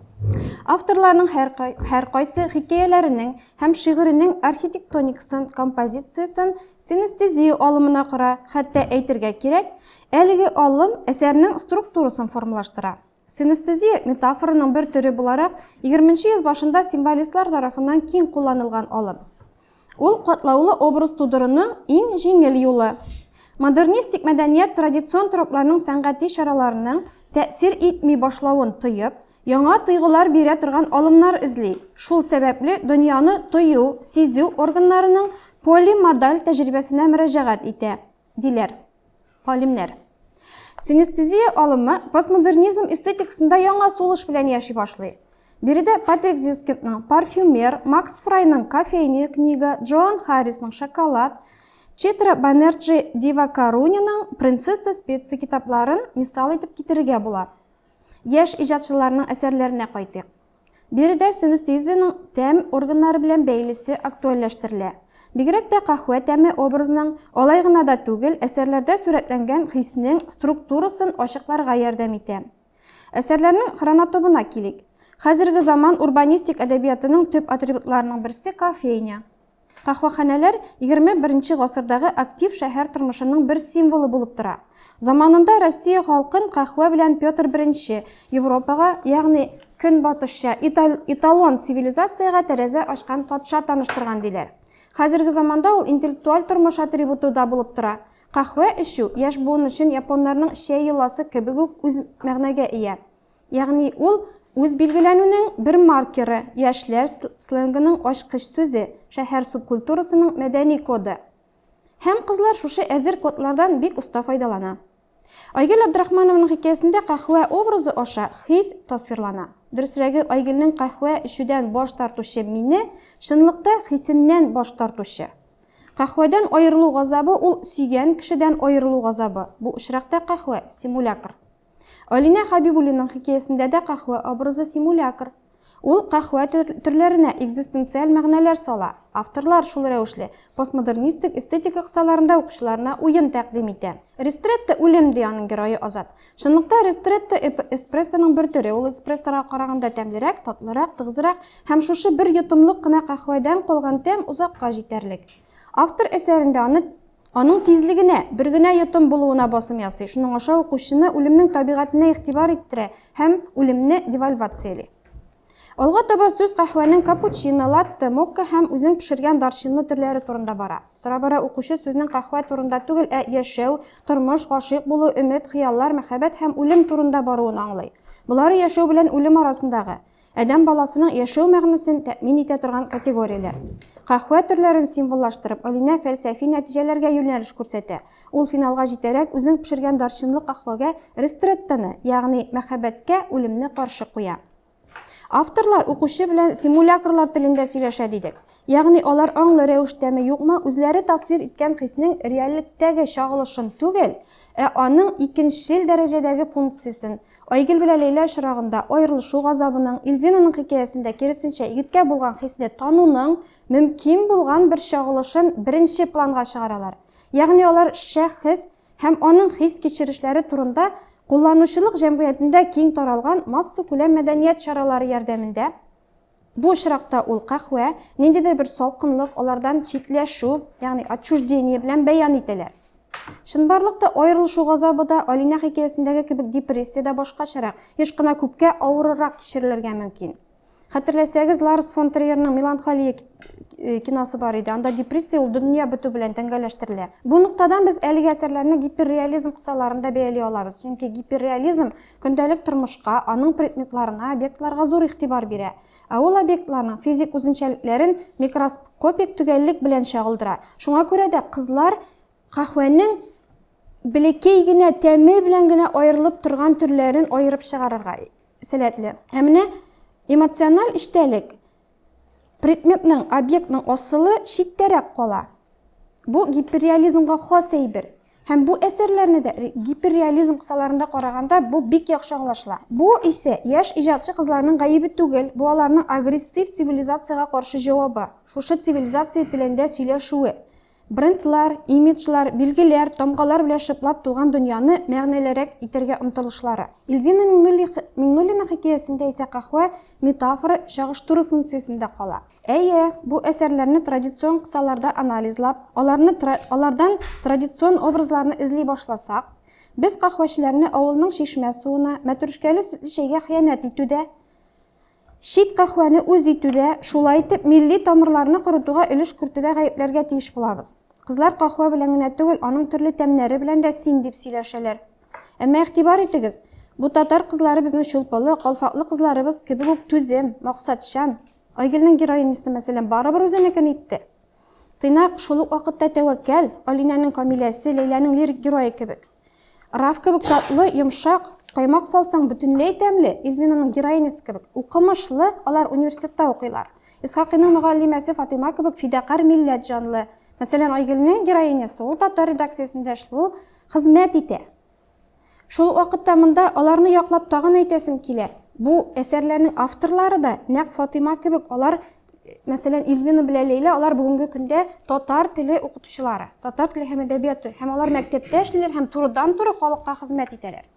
S4: Авторларның һәр кайсы хикәяләренең һәм шигыренең архитектоникасын, композициясын, синестезия алымына кара, хәтта әйтергә кирәк, әлеге алым әсәрнең структурасын формалаштыра. Синестезия метафораның бер төре буларак 20нче йөз башында символистлар тарафыннан киң кулланылган алым. Ул катлаулы образ тудыруның иң җиңел юлы. Модернистик мәдәният традицион тропларның сәнгати чараларының тәэсир итми башлавын тоеп, яңа тойгылар бирә торган алымнар эзли. Шул сәбәпле дөньяны тою, сизү органнарының полимодаль тәҗрибәсенә мөрәҗәгать итә, диләр галимнәр. Синестезия алымы постмодернизм эстетикасында яңа сулыш белән яши башлый. Биредә Патрик Зюскиндның Парфюмер, Макс Фрайның Кофейня книга, Джоан Харрисның Шоколад, Читра Банерджи Дивакаруниның Принцесса Специя китапларын мисал итеп китерергә була. Яш иҗатчыларның әсәрләренә кайтыйк. Биредә синестезияның тәм органнары белән бәйлесе актуальләштерелә. Бигрәк тә кахва тәме образының алай гына да түгел, әсәрләрдә сурәтләнгән хиснең структурасын ачыкларга ярдәм итә. Әсәрләрнең хронотипына килик. Хәзерге заман урбанистик әдәбиятының төп атрибутларының берсе кофейня. Кахваханәләр 21нче гасырдагы актив шәһәр тормышының бер символы булып тора. Заманында Россия халкын кахва белән Петр I Европага, ягъни көнбатышча италон цивилизацияга тәрәзә ачкан патша таныштырган диләр. Хәзерге заманда ул интеллектуаль тормыш атрибуты да булып тора. Кахва эчү яшь буын өчен японнарның чәй йоласы кебек үк үз мәгънәгә ия. Ягъни ул үз билгеләнүнең бер маркеры, яшьләр сленгының ачкыч сүзе, шәһәр субкультурасының мәдәни коды. Һәм кызлар шушы әзер кодлардан бик уста файдалана. Айгел Абдрахмановның хикәясендә кахва образы аша хис тасвирлана. Дөресрәге, Айгелнең кахва эчүдән баш тартучы мине чынлыкта хисеннән баш тартучы. Кахвадан айырылу газабы ул сөйгән кешедән айырылу газабы. Бу очракта кахва симулякр. Алина Хабибуллиның хикәясендә дә кахва образы симулякр. Ул кахва төрләренә экзистенциаль мәгънәләр сала. Авторлар шул рәвешле постмодернистик эстетика кысаларында укучыларына уен тәкъдим итә. Ристретто үлем ди аның герое Азат. Шунлыкта Ристретто эспрессоның бер төре. Ул эспрессога караганда тәмлерәк, татлырак, тыгызрак һәм шушы бер йотымлык кына кахвадан калган тәм узакка җитәрлек. Автор әсәрендә аның тизлегенә, бер генә йотым булуына басым ясый. Шуның аша укучыны үлемнең табигатына игътибар иттерә һәм үлемне девальвациялый. Алга таба сүз кахваның капучино, латте, мокка һәм үзең пешергән дарчинлы төрләре турында бара. Тора-бара укучы сүзнең кахва турында түгел, яшәү, тормыш, гашыйк булу, өмет, хыяллар, мәхәббәт һәм үлем турында баруын аңлый. Булары яшәү белән үлем арасындагы адам баласының яшәү мәгънәсен тәэмин итә торган категорияләр. Кахва төрләрен символлаштырып, Алина фәлсәфи нәтиҗәләргә юнәлеш күрсәтә. Ул финалга җитәрәк үзең пешергән дарчинлы кахвага Ристреттоны, ягъни мәхәббәткә үлемне каршы куя. Авторлар укучы белән симулякрлар телендә сөйләшә дидек. Ягъни алар аңлы рәвештәме юкмы үзләре тасвир иткән хиснең реальлектәге чагылышын түгел, аның икенчел дәрәҗәдәге функциясын. Айгөл белән Лейла очрагында аерылышу газабының, Илвинаның хикәясендә киресенчә егеткә булган хисне тануның мөмкин булган бер чагылышын беренче планга чыгаралар. Ягъни алар шәхес һәм аның хис кичерешләре турында Кулланучылык җәмгыятендә киң таралган масса күләм мәдәният чаралары ярдәмендә бу очракта ул кахва ниндидер бер салкынлык, алардан читләшү, ягъни отчуждение белән бәян итәләр. Чынбарлыкта аерылышу газабы да Алина хикәясендәге кебек депрессиядә башкачарак, еш кына күпкә авыррак кичерелергә мөмкин. Хәтерләсәгез, Ларс фон Триерның Меланхолия киносы бар иде. Анда депрессия ул дөнья бетү белән тәңгәләштерелә. Бу нуктадан без әлеге әсәрләрне гиперреализм кысаларында бәяли алабыз. Чөнки гиперреализм көндәлек тормышка, аның предметларына, объектларга зур игътибар бирә. Ул объектларның физик үзенчәлекләрен микроскопик төгәллек белән чагылдыра. Шуңа күрә дә кызлар кахваның бәләкәй генә тәме белән генә аерылып торган төрләрен аерып чыгарырга сәләтле. Менә эмоциональ эчтәлек предметның, объектның асылы читтәрәк кала. Бу гиперреализмга хас әйбер. Һәм бу әсәрләрне дә гиперреализм кысаларында караганда бу бик яхшы аңлашыла. Бу исә яшь иҗатчы кызларның гаебе түгел, бу аларның агрессив цивилизациягә каршы җавабы. Шушы цивилизация телендә сөйләшүе. Брендлар, имиджлар, билгеләр, тамгалар белән шыплап тулган дөньяны мәгънәлерәк итәргә омтылышлары. Илвина Миңнуллина хикәясендә исә кахва метафора чагыштыру функциясендә кала. Бу әсәрләрне традицион кысаларда анализлап, алардан традицион образларны эзли башласак, без кахвачыларны авылның шишмә суына, мәтрүшкәле сөтле чәйгә хыянәт итүдә, шит кахваны үз итүдә, шулай итеп милли тамырларны корытуга өлеш кертүдә гаепләргә тиеш булабыз. Кызлар кахва белән генә түгел, аның төрле тәмнәре белән дә син дип сөйләшәләр. Әмма игътибар итегез, бу татар кызлары безнең чулпылы, калфаклы кызларыбыз кебек үк түзем, максатчан. Айгөлнең героинясы мәсәлән барыбер үзенекен итте. Тыйнак шул ук вакытта тәвәккәл, Алинаның Камиләсе, Лейланың лирик герое кебек. Раф кебек татлы, йомшак, каймак салсаң бөтенләй тәмле, Илвинаның героинясы кебек. Укымышлы, алар университетта укыйлар. Исхакыйның мөгаллимәсе Фатима кебек фидакар милләт җанлы. Мәсәлән, Айгөлнең героинясы ул татар редакциясендә эшләп хезмәт итә. Шул вакытта монда аларны яклап тагын әйтәсем килә. Бу әсәрләрнең авторлары да нәкъ Фатима кебек, алар мәсәлән Илвина белән Лейла, алар бүгенге көндә татар теле укытучылары, татар теле һәм әдәбияты, һәм алар мәктәптә эшлиләр һәм турыдан-туры халыкка хезмәт итәләр.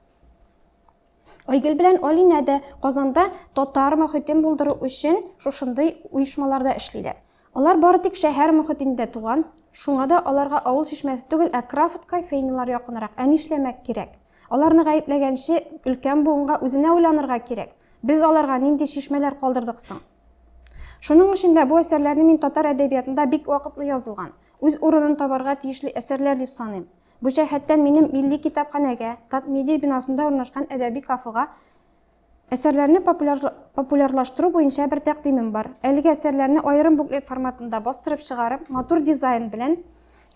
S4: Айгөл белән Алина да Казанда татар мөхитен булдыру өчен шушындый уешмаларда эшлиләр. Алар бары тик шәһәр мөхитендә туган, шуңа да аларга авыл шишмәсе түгел, крафт кофейнялар якынрак. Нишләмәк кирәк? Аларны гаепләгәнче өлкән буынга үзенә уйланырга кирәк. Без аларга нинди шишмәләр калдырдык соң? Шуның өчен дә бу әсәрләрне мин татар әдәбиятында бик вакытлы язылган, үз урынын табарга тиешле әсәрләр дип саныйм. Бу җәһәттән минем милли китапханәгә, Татмедиа бинасында урнашкан әдәби кафега әсәрләрне популярлаштыру буенча бер тәкъдимем бар. Әлеге әсәрләрне аерым буклет форматында бастырып чыгарып, матур дизайн белән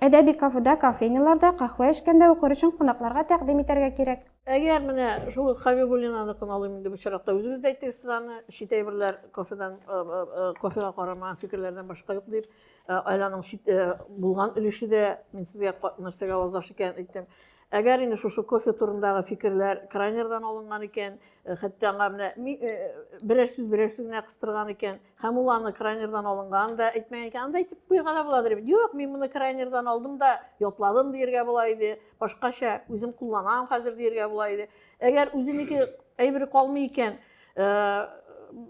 S4: әдәби кафеда, кофейняларда, кахва эчкәндә укыр өчен кунакларга тәкъдим итәргә кирәк.
S2: Әгәр менә шул Хабибуллинаныкын алыйм инде бу чиракта үзегез дә әйттегез, сез аны шитәйберләр кофега карамаган фикерләрдән башка юк дип, айланың булган өлеше дә мин сезгә нәрсәгә аваздаш икән әйттем. Әгәр инде шушы кофе турындагы фикерләр крайнердан алынган икән, хәтта аңа менә берәр сүз генә кыстырган икән, һәм ул аны крайнердан алынган да әйтмәгән икән, анда әйтеп куйга да буладыр бит. Юк, мин моны крайнердан алдым да ятладым диергә була иде. Башкача үзем кулланам хәзер диергә була иде. Әгәр үзенеке әйбер калмый икән,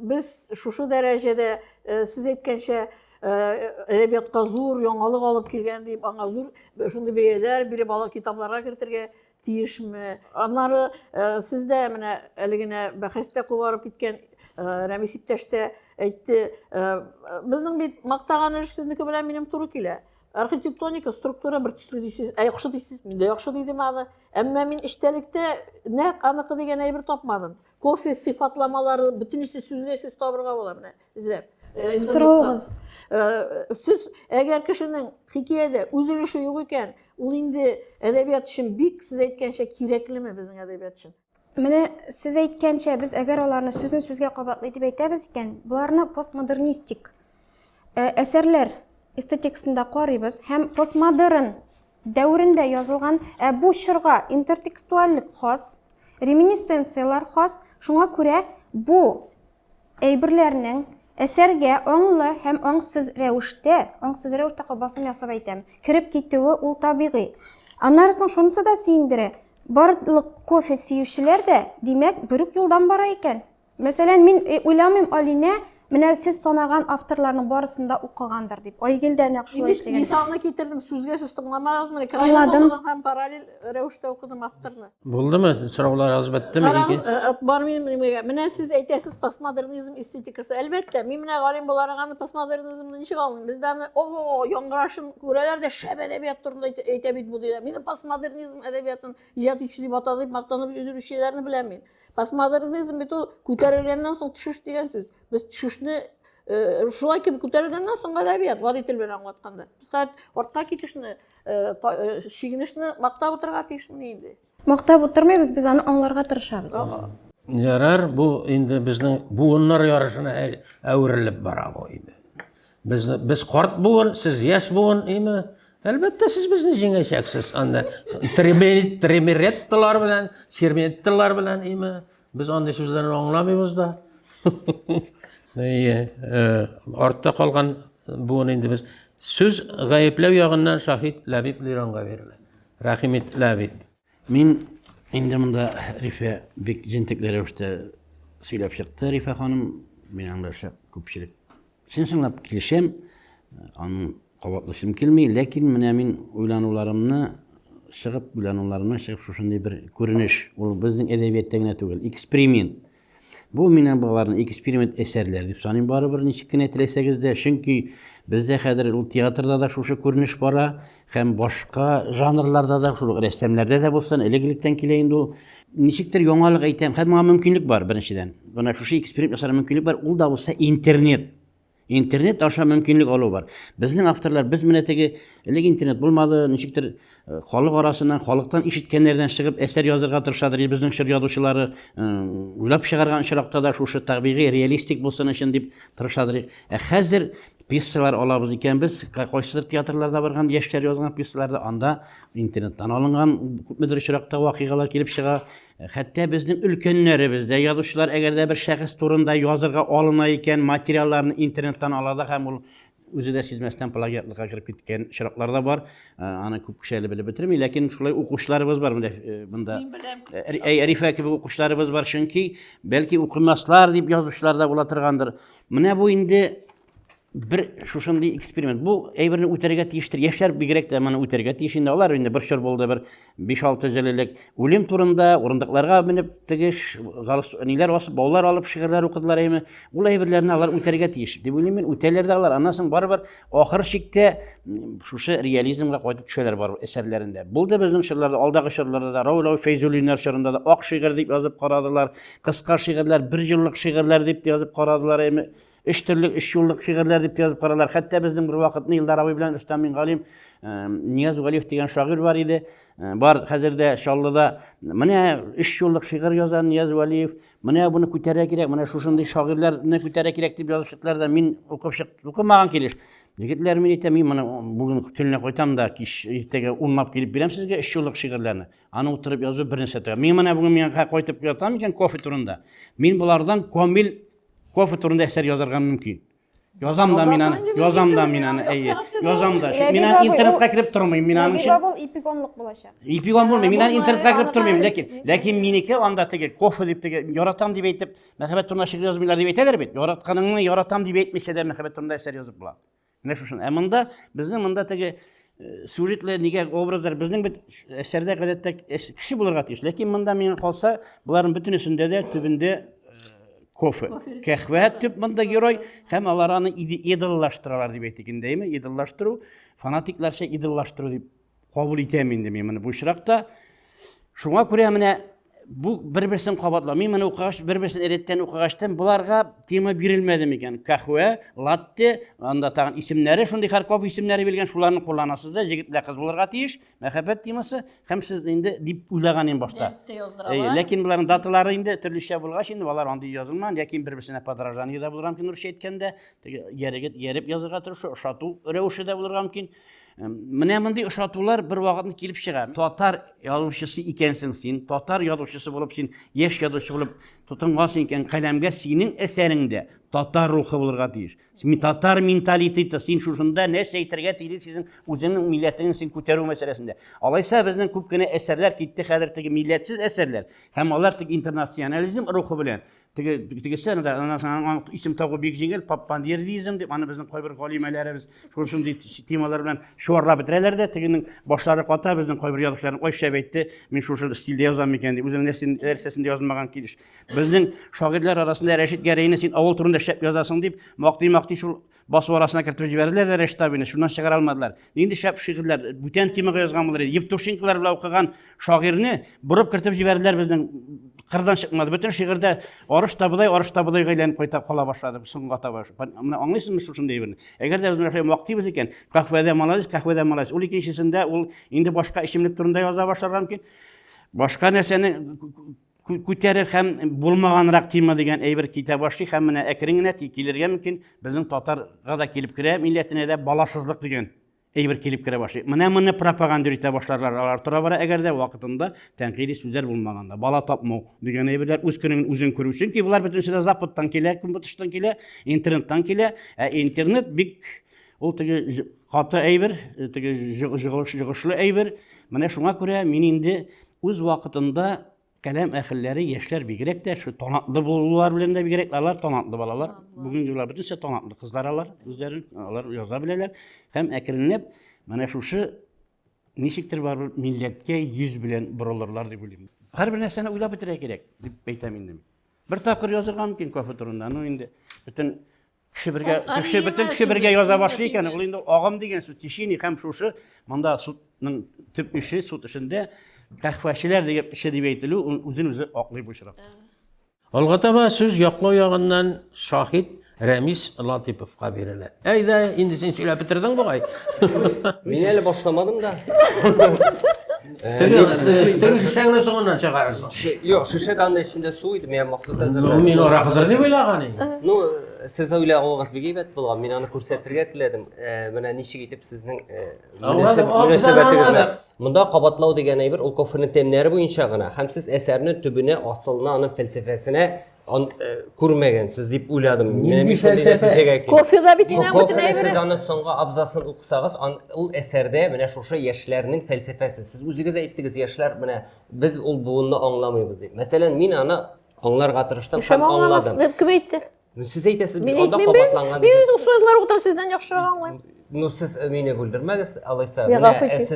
S2: без шушы дәрәҗәдә сез әйткәнчә әдәбиятка зур яңалык алып килгән дип, аңа зур шундый бәяләр биреп ала китапларга кертергә тиешме? Аннары сездә менә әле генә бәхәстә кубарып киткән Рәмис иптәш тә әйтте, безнең бит мактаган эш сезнеке белән минем туры килә. Архитектоника структура бер төсле дисез, яхшы дисез, мин дә яхшы дидем аны. Әмма мин эчтәлектә нәкъ аныкы дигән әйбер тапмадым. Кофе сыйфатламалары бөтенесе сүзгә сүз табырга була менә эзләп.
S4: Сорауыгыз.
S2: Сез әгәр кешенең хикәядә үз өлеше юк икән, ул инде әдәбият өчен бик сез әйткәнчә кирәклеме безнең әдәбият өчен?
S4: Менә сез әйткәнчә, без әгәр аларны сүзен сүзгә кабатлый дип әйтәбез икән, буларны постмодернистик әсәрләр эстетикасында карыйбыз һәм постмодерн дәврендә язылган бу чорга интертекстуальлек хас, реминисценциялар хас, шуңа күрә бу әйберләрнең әсәргә аңлы һәм аңсыз рәвештә басым ясап әйтәм, кирип китүе ул табигый. Аннарысын шунысы да сөендерә. Барлык кофе сөючеләр дә, димәк, бер үк юлдан бара икән. Мәсәлән, мин уйламыйм, Алинә менә сез санаган авторларның барысында укыгандыр дип. Айгелдә нәкъ шулай эшләгән.
S2: Мисалны китердем, сүзгә сүз тыңламагызмы? Крайнер укыдым һәм параллель рәвештә укыдым авторны.
S6: Булдымы? Сораулар аз беттеме?
S2: Бар менә сез әйтәсез постмодернизм эстетикасы. Әлбәттә, мин менә галим буларак аны постмодернизмны ничек аңлыйм? Бездә аны яңгырашын күрәләр дә шәп әдәбият турында әйтә бит бу диләр. Мине постмодернизм әдәбиятын иҗат итүче дип атады, мактанып йөрүчеләрне беләм мин. Постмодернизм бит ул күтәрелгәннән соң төшеш дигән сүз. Без төшешне шулай кебек күтәрелгәннән соң әдәбият, водитель белән аңлатканда. Без артка китешне, чигенешне мактап утырырга тиешме инде?
S4: Мактап утырмыйбыз, без аны аңларга тырышабыз.
S6: Ярар, бу инде безнең буыннар ярышына әверелеп бара бу инде. Без карт буын, сез яшь буын, име? Әлбәттә, сез безне җиңәчәксез. Анда тремереттылар белән, серметтылар белән, име? Без андый сүзләрне аңламыйбыз да. Артта калган буын инде без сүз гаепләү ягыннан Шаһид Ләбиб Лиранга бирелә. Рәхимет Ләбиб.
S3: Мин инде монда Рифа бик җентекле рәвештә сөйләп чыкты. Рифа ханым, мин аңлаша күпчелек сынлап килешәм. Аның кабатлышым килми, ләкин менә мин уйлануларымны чыгып шушындай бер күренеш. Ул безнең әдәбиятта генә түгел, эксперимент. Бу минем балаларның эксперимент әсәрләр дип саныйм, барыбер ничек кенә теләсәгез дә, чөнки бездә хәзер ул театрда да шушы күренеш бара, һәм башка жанрларда да, шул рәссамнәрдә дә булсын, элек-электән килә инде ул. Ничектер яңалык әйтәм, һәм моңа мөмкинлек бар беренчедән. Бuna шушы эксперимент ясарга мөмкинлек бар, ул да булса интернет. Интернет аша мөмкинлек алу бар. Безнең авторлар, без менә теге элек интернет булмады, ничектер халык арасыннан, халыктан ишеткәннәрдән чыгып әсәр язырга тырышадыр. Безнең шыр язучылары уйлап чыгарган чиракта да шушы табигый, реалистик булсын өчен дип тырышадыр. Хәзер пьесалар алабыз икән, без кайсыдыр театрларда барган яшьләр язган пьесаларда анда интернеттан алынган күпмедер чиракта вакыйгалар килеп чыга. Хәтта безнең өлкәннәребез дә язучылар әгәр дә бер шәхес турында язырга алына икән, материалларны интернеттан алады һәм ул үзе дә сизмәстән плагиатлыкка кирип киткән чираклар да бар. Аны күп кеше әле белеп бетерми, ләкин шулай укучыларыбыз бар монда. Рифа кебек укучыларыбыз бар, чөнки бәлки укымаслар дип язучылар да була торгандыр. Менә бу инде bir şuşunday eksperiment. Bu әйберне үтәргә тиештер. Яшьләр бигрәк тә моны үтәргә тиеш инде. Алар инде бер чор булды, бер 5-6 җәлелек үлем турында урындыкларга менеп тегеш ниләр басып, баулар алып шигырьләр укыдылар әйме. Ул әйберләрне алар үтәргә тиеш. Дип уйлыйм мин, үтәләр дә алар. Аннан соң барыбер ахыр чиктә шушы реализмга кайтып төшәләр бар әсәрләрендә. Булды безнең шигырьләрдә, алдагы шигырьләрдә да, Раулау Фәйзуллиннар шигырендә да ак шигырь дип язып карадылар. Кыска шигырьләр, 1 еллык шигырьләр дип язып карадылар әйме. 3 türlük 3 yıllık şiirler dip yazıp karalar. Hatta bizden bir vakit Nildar abi bilen Rüstem Mingalim Niyaz Galiyev degan şair var idi. Var hazırda Şallıda. Mene 3 yıllık şiir yazan Niyaz Galiyev. Mene bunu kütere kerek. Mene şuşunday şairler ne kütere kerek dip yazıp çıktılar da min okumagan keliş. Yigitler men aytam, men mana bugun tilne qo'ytam da ertaga unmab kelib berem sizga 3 yillik shi'rlarni. Ani o'tirib yozib bir narsa. Men mana bugun men qo'yib yotam ekan kofe turunda. Men bulardan komil kofe turunda eser yozargan mumkin. Yozam da men yozam da. Men internetga kirib turmayman. Men ani
S1: Либо бул ипигонлук болашак.
S3: İpigon bo'lmayman. Men internetga kirib turmayman, lekin meniki onda tege kofe deb tege yoratam deb aytib, muhabbat turunda shi'r yozmaylar deb aytalar bet. Yoratganingni yoratam deb aytmasa muhabbat turunda eser yozib bo'ladi. Ne şuşun? Mında bizning mında tege suretler nega obrazlar bizning bir eserde gazetda kishi bularga tegish. Lekin mında men qolsa bularning butunisinde de tübünde kofe, kahve tüp mında giroy hem alarını idollaştıralar deb aytgandaymi? Idollaştırу, fanatiklarcha idollaştırу deb qabul etamen men mana bu şirakda. Şuna ko'ra mana bu bir-birini qabatlab, men mana o'qigaч, bir-birini eretdan o'qigaçdan bularga tema berilmedi ekan. Kahve, latte, anda tag'in ismlari, shunday har ko'p ismlari bilgan shularni qo'llanasiz da, yigitlar qiz bularga tegish, muhabbat temasi ham siz endi deb o'ylaganing boshda. Lekin bularning datalari endi turlicha bo'lgach, endi bular onday yozilman, lekin bir-birini podражанияда bo'lgan kun urush aytganda, yerib yozirga turish, o'shatuv revishida bo'lgan kun. Mene bunday o'shatuvlar bir vaqtni kelib chiqadi. Tatar yozuvchisi ekansan sen, tatar yozuvchisi bo'lib sen, yosh yozuvchi bo'lib tutingasan ekan qalamga sening eseringda tatar ruhi bo'lirga tegish. Sen tatar mentaliteti sen shunda ne aytirga tegib sizning o'zining millatingni sen ko'taruv masalasida. Alaysa bizning ko'pgina eserlar ketdi hozirgi millatsiz eserlar. Ham ular internasionalizm ruhi bilan Tigesen de ana isim taqib bekjengel pappandiyizm deb ana bizning qo'y bir qolimalarimiz shunday temalar bilan sho'rlab bitirarlarda tiginin boshlari qota bizning qo'y bir yozuvchilarni o'shab aytdi. Men shu stilda yozam ekan deb o'zining narsasini yozmagan kelish. Bizning shoirlar orasida Rashid Garayni sen avval turunda shab yozasan deb maqti shu bosib orasına kiritib jiberdilar Rashid abini. Shundan chiqara olmadilar. Endi shab shi'rlar butun temaga yozgan bo'lar edi. Yevtushenkolar bilan o'qigan shoirni burib kiritib jiberdilar bizning qirdan chiqmadi. Bütün şiirde oruç tabuday aylanıp qo'yta qola boshladi. So'ngga ata boshladi. Mana anglaysizmi shunday birini? Agar da bizning vaqtimiz ekan, kahvada malaz, ul ikkinchisinde ul endi boshqa ishimlik turida yoza boshlagan ekan. Boshqa narsani ko'tarir ham bo'lmaganroq tema degan bir kitob boshli ham mana akringina kelirga mumkin. Bizning Tatarga da kelib kira, millatine de balasızlık degan bir kelib kira boshlaydi. Mana propaganda ürete başlarlar tura bara agarda vaqtında tanqidiy so'zlar bo'lmaganda bala topmoq degan birlar o'z kunini o'zing ko'rish uchun ki bular butunsiz zapotdan kela, kompyuterdan kela, internetdan kela. Internet big ol tege qati bir, tege jig'ishli bir. Mana shunga ko'ra men endi o'z vaqtında kalam ahillari yoshlar begrek de şu tonatlı bulular bilen de begrek alar tonatlı balalar. Bugün yıllar bütünse tonatlı kızlar alar, özlerin alar yazabileler. Hem ekrinlep mana şuşu nişiktir var milletke yüz bilen buralarlar deb bileyim. Her bir narsani o'ylab bitirek gerek deb aytaman. Bir taqir yozilgan mumkin kofe turunda. Endi bütün kishi birga yoza boshlaykan. Ul endi og'im degan shu tishini ham shu manda sudning tip ishi sud ishida kahvachilar degan ishi deb aytilib, o'zini oqlay boshirab.
S6: Algatama söz yoqlov yog'indan shohid Ramiz Latipovga beriladi. Ayda endi sen söylab bitirding bo'g'ay.
S7: Men hali boshlamadim da.
S6: Seni şişenin sonundan çıkarırsın.
S7: Yok, şişeden de içinde suydu. Men maxsus hazırladım.
S6: Men ora qizdir deb o'ylaganing.
S7: No, siz o'ylagansiz begaybat bo'lgan. Men uni ko'rsatirga tiladim. Mana nechik etib sizning munosabatingizni. Bunda qabatlov degan bir ul kofirning temlari bo'yicha g'ana. Ham siz asarning tubini, aslini, uning falsafasini ko'rmagansiz deb o'yladim. Men natijaga keldim.
S2: Kofeda bitinen
S7: siz ana songa abzasını oxusanız, ul əsərdə mana şuşa yaşlarının fəlsəfəsi. Siz özünüz aytdınız yaşlar mana biz ul buğunu anlamayız. Məsələn, men ana anlar qatırışdım, ham anladım.
S2: Kim aytdi?
S7: Siz aytasiz, onda qabatlanğan.
S2: Biz usullar oxutam sizdən yaxşıroq anlayım.
S7: No siz meni bildirməgəz, alaysa.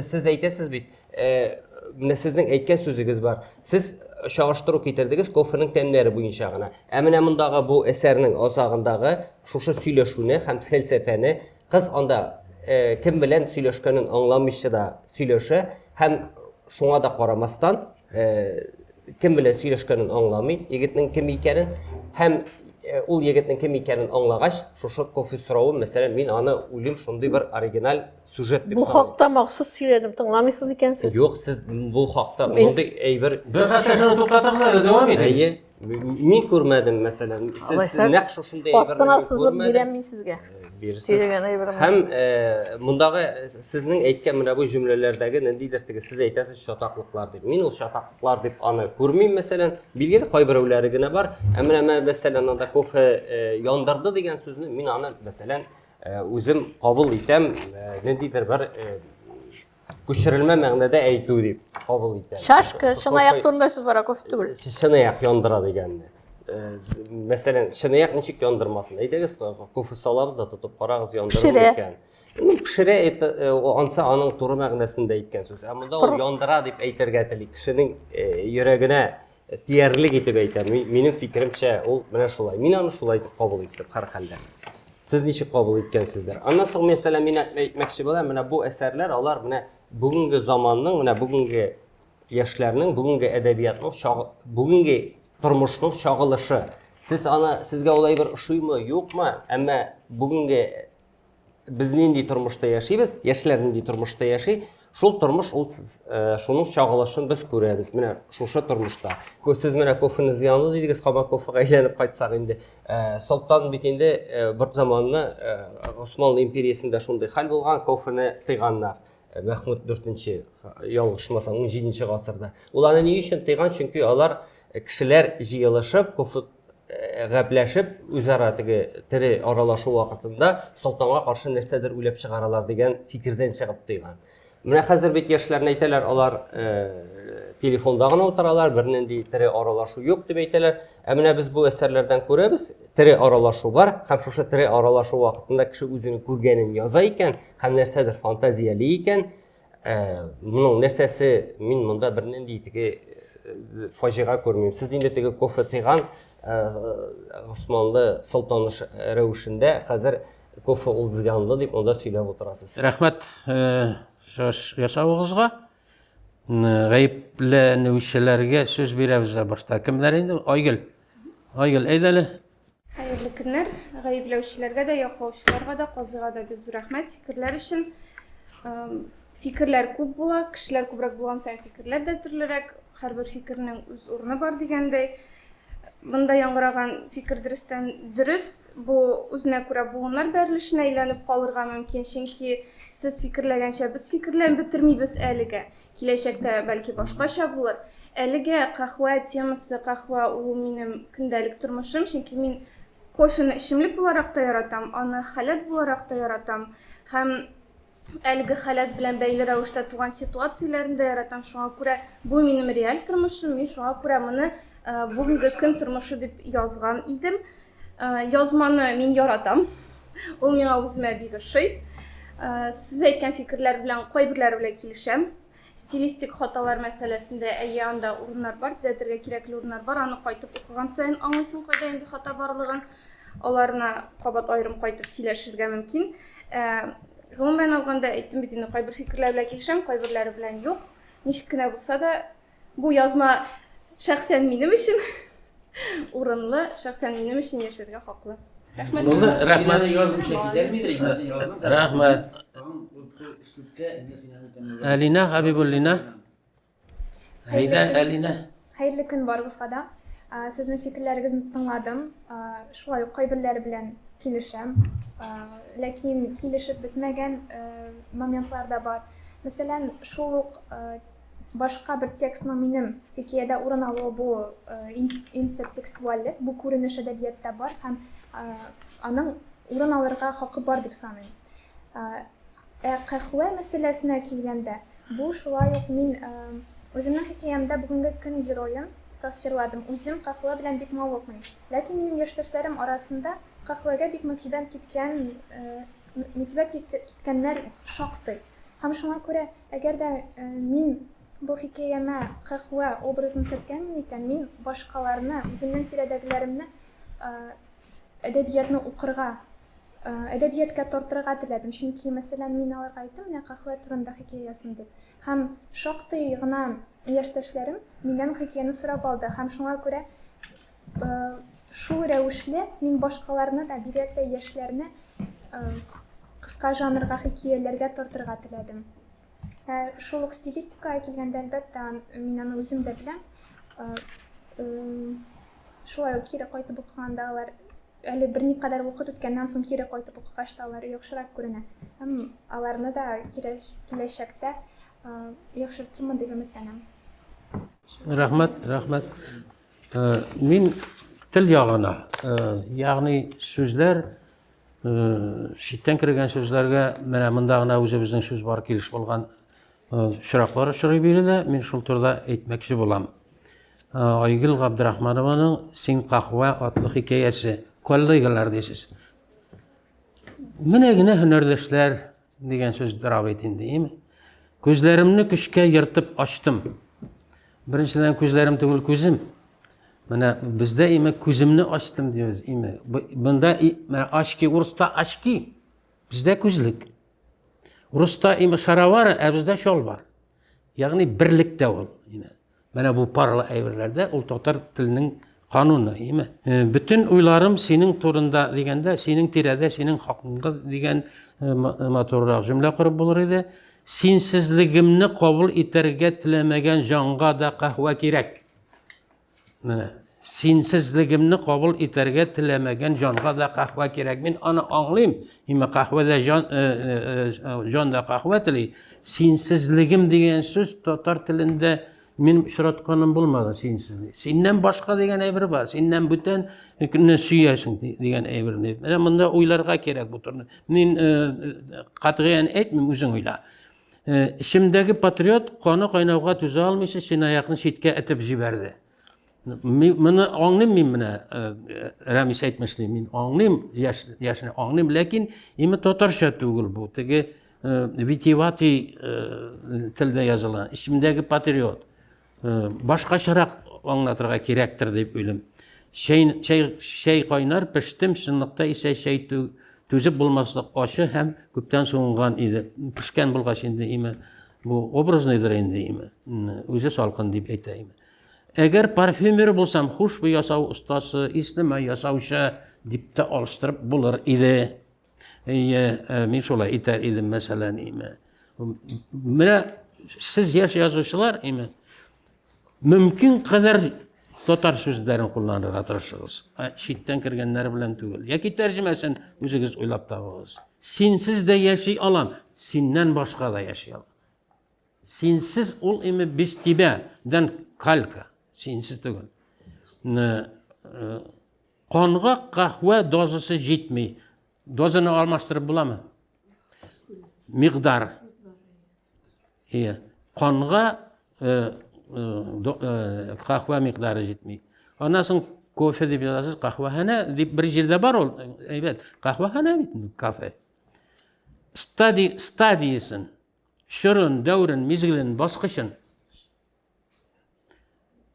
S7: Siz aytasiz bit. Mana sizning aytgan so'zingiz bor. Siz şağıştırıb getirdiniz kofirning temləri bo'yicha g'ana. Əminə bundağı bu əsərinin osağındağı şuşa söyləşüni, həm fəlsəfəni qız onda kim bilen söyləşkənin anlamışı da söyləşə, həm şuna da qaramasdan kim bilen söyləşkənin anlamı, yigitning kim ikənin həm ул егетнең кем икәнен аңлагач, шушы кофе соравы, мәсәлән, мин аны уйлыйм, шундый бер оригиналь сюжет дип
S2: Бу хакта махсус сөйләдем, тыңламыйсыз икәнсез.
S7: Юк, сез бу хакта мондый әйбер
S6: Bir hafta şunu tutatırız öyle devam edelim.
S7: әйе, мин күрмәдем, мәсәлән. Сез
S2: Алайса,
S7: нәкъ шушындай
S2: Астына сызып бирәм мин сезгә.
S7: бирсез.
S2: Сөйләгән әйберем.
S7: Һәм мондагы сезнең әйткән менә бу җөмләләрдәге ниндидер теге сез әйтәсез шатаклыклар дип. Мин ул шатаклыклар дип аны күрмим, мәсәлән, билгеле кайберәүләре генә бар. Ә менә мәсәлән анда кофе яндырды дигән сүзне мин аны мәсәлән үзем кабул итәм, ниндидер бер күчерелмә мәгънәдә әйтү дип кабул итәм.
S2: Шашка, шынаяк турында сүз бара, кофе түгел.
S7: Шынаяк яндыра дигәнне. Мәсәлән, шынаяк ничек яндырмасын? Әйдәгез, кофе салабыз да тотып карагыз яндырыр икән. Пешерә анса аның туры мәгънәсендә әйткән сүз. Ә монда ул яндыра дип әйтергә тели. Кешенең йөрәгенә тиярлек итеп әйтә. Минем фикеремчә, ул менә шулай. Мин аны шулай дип кабул иттем һәр хәлдә. Сез ничек кабул иткәнсездер? Аннан соң мәсәлән, мин әйтмәкче булам, менә бу әсәрләр алар менә бүгенге заманның, менә бүгенге яшьләрнең, бүгенге әдәбиятның, бүгенге тормышның чагылышы. Сез аны сезгә улай бер ошыймы, юкмы? Әмма бүгенге без нинди тормышта яшибез, яшьләр нинди тормышта яши, шул тормыш ул шуның чагылышын без күрәбез. Менә шушы тормышта. Сез менә кофені зыянлы дидегез, һәм кофега әйләнеп кайтсак инде. Солтан бит инде бер заманны Османлы империясында шундый хәл булган, кофені тыйганнар. Мәхмүд 4-нче ялгышмасам 17-нче гасырда. Ул аны ни өчен тыйган? Чөнки алар кешеләр җыелышып, кофе гәпләшеп, үзара тере аралашу вакытында солтанга каршы нәрсәдер уйлап чыгаралар дигән фикердән чыгып тыйган. Менә хәзер бит яшьләрне әйтәләр, алар телефонда гына утыралар, бернинди тере аралашу юк дип әйтәләр. Ә менә без бу әсәрләрдән күрәбез, тере аралашу бар, һәм шушы тере аралашу вакытында кеше үзенең күргәнен яза икән, һәм нәрсәдер фантазияле икән. Моның нәрсәсе мин монда бернинди теге фаҗига күрмим. Сез инде теге кофе тыйган Османлы солтаныш рәвешендә хәзер кофе ул зыянлы дип монда сөйләп утырасыз.
S6: Рәхмәт ясавыгызга. Гаепләнүчеләргә сүз бирәбез башта. Кемнәр инде? Айгөл. Айгөл, әйдәле.
S8: Хәерле көннәр. Гаепләүчеләргә дә, яклаучыларга да, казыга да бик зур рәхмәт. Фикерләр өчен. Фикерләр күп була, кешеләр күбрәк булган саен фикерләр дә төрлерәк. Һәрбер фикернең үз урыны бар дигәндәй. Монда яңгыраган фикер дөрестән дөрес, бу үзенә күрә буыннар бәрелешенә әйләнеп калырга мөмкин, чөнки сез фикерләгәнчә без фикерләп бетермибез әлегә. Киләчәктә бәлки башкача булыр. Әлегә кахва темасы, кахва ул минем көндәлек тормышым, чөнки мин кофены эчемлек буларак та яратам, аны халат буларак та яратам. Һәм әлеге халат белән бәйле рәвештә туган ситуацияләрендә яратам. Шуңа күрә бу минем реаль тормышым, мин шуңа күрә моны бүгенге көн тормышы дип язган идем. Язманы мин яратам. Ул миңа үземә бик ошый. Сез әйткән фикерләр белән кайберләре белән килешәм. Стилистик хаталар мәсьәләсендә әйе анда урыннар бар, төзәтергә кирәкле урыннар бар. Аны кайтып укыган саен аңлыйсың кайда инде хата барлыгын. Аларны кабат аерым кайтып сөйләшергә мөмкин. Гомумән алганда әйттем бит инде кайбер фикерләр белән килешәм, кайберләре белән юк. Ничек кенә булса да бу язма шәхсән минем өчен урынлы, шәхсән минем өчен яшәргә хаклы. Рәхмәт.
S6: Рәхмәт. Алина, Хабибуллина. Әйдә, Алина.
S1: Хәерле көн барыгызга да. Сезнең фикерләрегезне тыңладым. Шулай ук кайберләре белән килешәм. Ләкин килешеп бетмәгән моментлар да бар. Мәсәлән, шул ук башка бер текстның минем хикәядә урын алуы бу интертекстуальлек, бу күренеш әдәбиятта бар һәм аның урын алырга хакы бар дип саныйм. Кахва мәсьәләсенә килгәндә, бу шулай ук мин үземнең хикәямдә бүгенге көн героен тасвирладым. Үзем кахва белән бик мавыкмыйм. Ләкин минем яшьтәшләрем арасында кахвага бик мөкибәт киткәннәр шактый. Һәм шуңа күрә, әгәр дә мин бу хикәямә кахва образын кертәм икән, мин башкаларны, үземнең тирәдәгеләремне әдәбиятны укырга, әдәбиятка тартырга теләдем. Чөнки мәсәлән мин аларга әйттем, менә кахва турында хикәя яздым дип. Һәм шактый гына яшьтәшләрем миннән хикәяне сорап алды. Һәм шуңа күрә Шул рәвешле мин башкаларны да, бигрәк яшьләрне кыска жанрга хикәяләргә тартырга теләдем. Шул ук стилистикага килгәндә, әлбәттә, мин аны үзем дә беләм. Шулай ук кире кайтып укыганда алар әле берникадәр вакыт үткәннән соң кире кайтып укыгач та алар яхшырак күренә. Һәм аларны да киләчәктә яхшыртырмын дип өметләнәм.
S6: Рәхмәт. Мин тел ягына, ягъни сүзләр, читтән кергән сүзләргә менә монда гына үзебезнең сүз бар килеш булган очраклар очрый бирелә. Мин шул турыда әйтмәкче булам. Айгөл Габдрахманованың «Син кахва» атлы хикәясе. Коллегалар дисез. Менә генә һөнәрләшләр дигән сүз дөрап әйт инде. Күзләремне көчкә йыртып ачтым. Беренчедән күзләрем түгел, күзем. Менә бездә күземне ачтым дибез. Монда ачки, урыста ачки. Бездә күзлек. Урыста шаровары, ә бездә шалбар. Ягъни берлектә ул. Менә бу парлы әйберләрдә ул татар теленең кануны. Bütün уйларым синең турында дигәндә, синең тирәдә, синең хакыңда дигән матуррак җөмлә кырып булыр иде. Синсезлегемне кабул итәргә теләмәгән җанга да кахва кирәк. Менә синсезлегемне кабул итәргә теләмәгән җанга да кахва кирәк. Мин аны аңлыйм. Кахвада җанда кахва тели. Синсезлегем дигән сүз татар телендә мин очратканым булмады синсезлек. Синнән башка дигән әйбер бар. Синнән бүтән көнне сөясең дигән әйберне. Менә монда уйларга кирәк бу турыда. Мин катгыян әйтмим, үзең уйла. İçimdəki patriot qanı qaynauğa tüzə almışsa sinayaqını şitkə ətib jibərdi. Bunu anlayım min mənə Rəmis etmişli, min anlayım, yaşını anlayım, lakin imi tatarşa tügül bu. Təki vitivati tildə yazılan, içimdəki patriot başqa şaraq anlatırğa kerektir deyip ölüm. Şey qaynar, piştim, şınlıqda ise şey tüzüp bulmaslık aşı hem küpten soğungan idi. Pişken bulgaç indi bu obraznydır indi özü salqın deyip eyteyim. Eğer parfümer bulsam, hoş bir yasav ustası, islime yasavşa deyip de alıştırıp bulur idi. Min şolay iter idim mesela. Siz yaş yazışılar mümkün kadar tatar sözlerini kullanırğa tırışırız. Şitten kirgenler bilen tügül. Yaki tercümesen özünüz uylap tapığız. Sinsiz de yaşay alam, sinnen başka da yaşay alam. Sinsiz ol bistibeden kalka. Sinsiz tügül. Qanğa kahve dozası jitmey. Dozunu almashtırıp bulamı? Miqdar. Qanğa kahve miqdarı jitmey. Ondan soň kofe dep yazasız, kahvehane dep bir jerde bar ol. Evet, kahvehane bitdi, kafe. Stadiyesin, şurun, dövrün, mizgilin, basqışın.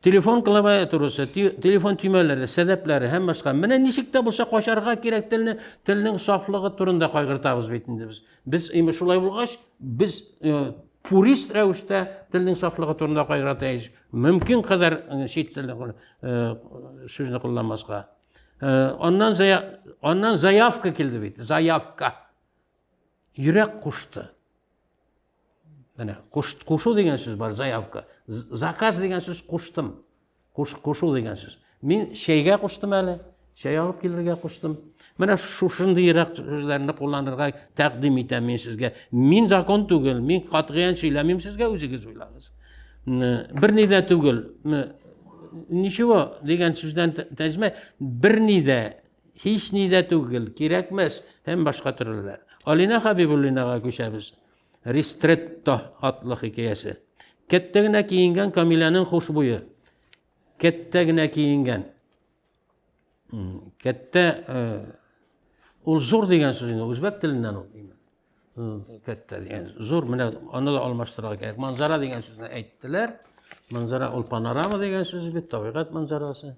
S6: Telefon kılamaya turursa, telefon tüymeleri, sebepleri hem başka. Mene nişikte bulsa koşarga kerek tilinin saflığı turunda kaygırtabız bitindi biz. Biz şulay bulgaç, biz purist rəvişdə dilinin saflığı turunda qaygıratayız. Mümkün kadar şiit dilini sözünü kullanmazqa. Ondan zayavka kildi bit. Zayavka. Yürek kuştu. Kuşu degen söz var, zayavka. Zakaz degen söz kuştum. Kuşu degen söz. Min şeyge kuştum əli. Şey alıp gelirge kuştum. Mene şuşundu yirak sözlerini kullanırga təqdim etəm min sizge. Min zakon tügül, min qatğıyan söylemim sizge özünüz uylağız. Bir nide tügül. Nişivo degen sözden təcmə. Bir nide, hiç nide tügül, gerekmez. Hem başka türlüler. Alina Habibullinağa köşəbiz. Ristretto adlı hikayesi. Kettegine kiyingen Kamila'nın hoşbuyu. Kettegine kiyingen. Kette ol zor degen sözünü Özbek tilinden ol. Kette degen zor. Onu da almıştırğa gerek. Manzara degen sözünü ettiler. Manzara ol panorama degen sözü bir tabiat manzarası.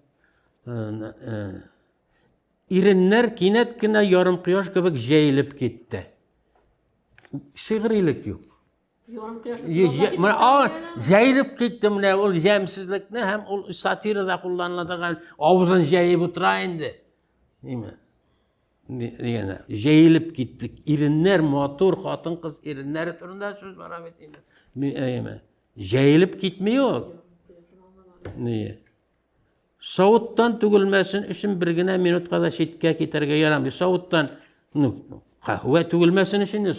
S6: İrinler kinetkine yarım kıyaş gibi jeyilip gitti. Şiirilik yok. Jayılıp gitti mine ol jemsizlikni hem ol satirada kullanıladigan ağzın jayıp oturayındı. Değil mi? Degene jayılıp gittik. İrinler motor hatın kız irinler turunda söz var Ahmet. Jayılıp gitmiyor. Niye? Soğuttan tügülmesin için birgine minut kadar şitke gitarga yaramıyor. Soğuttan kahve tügülmesin için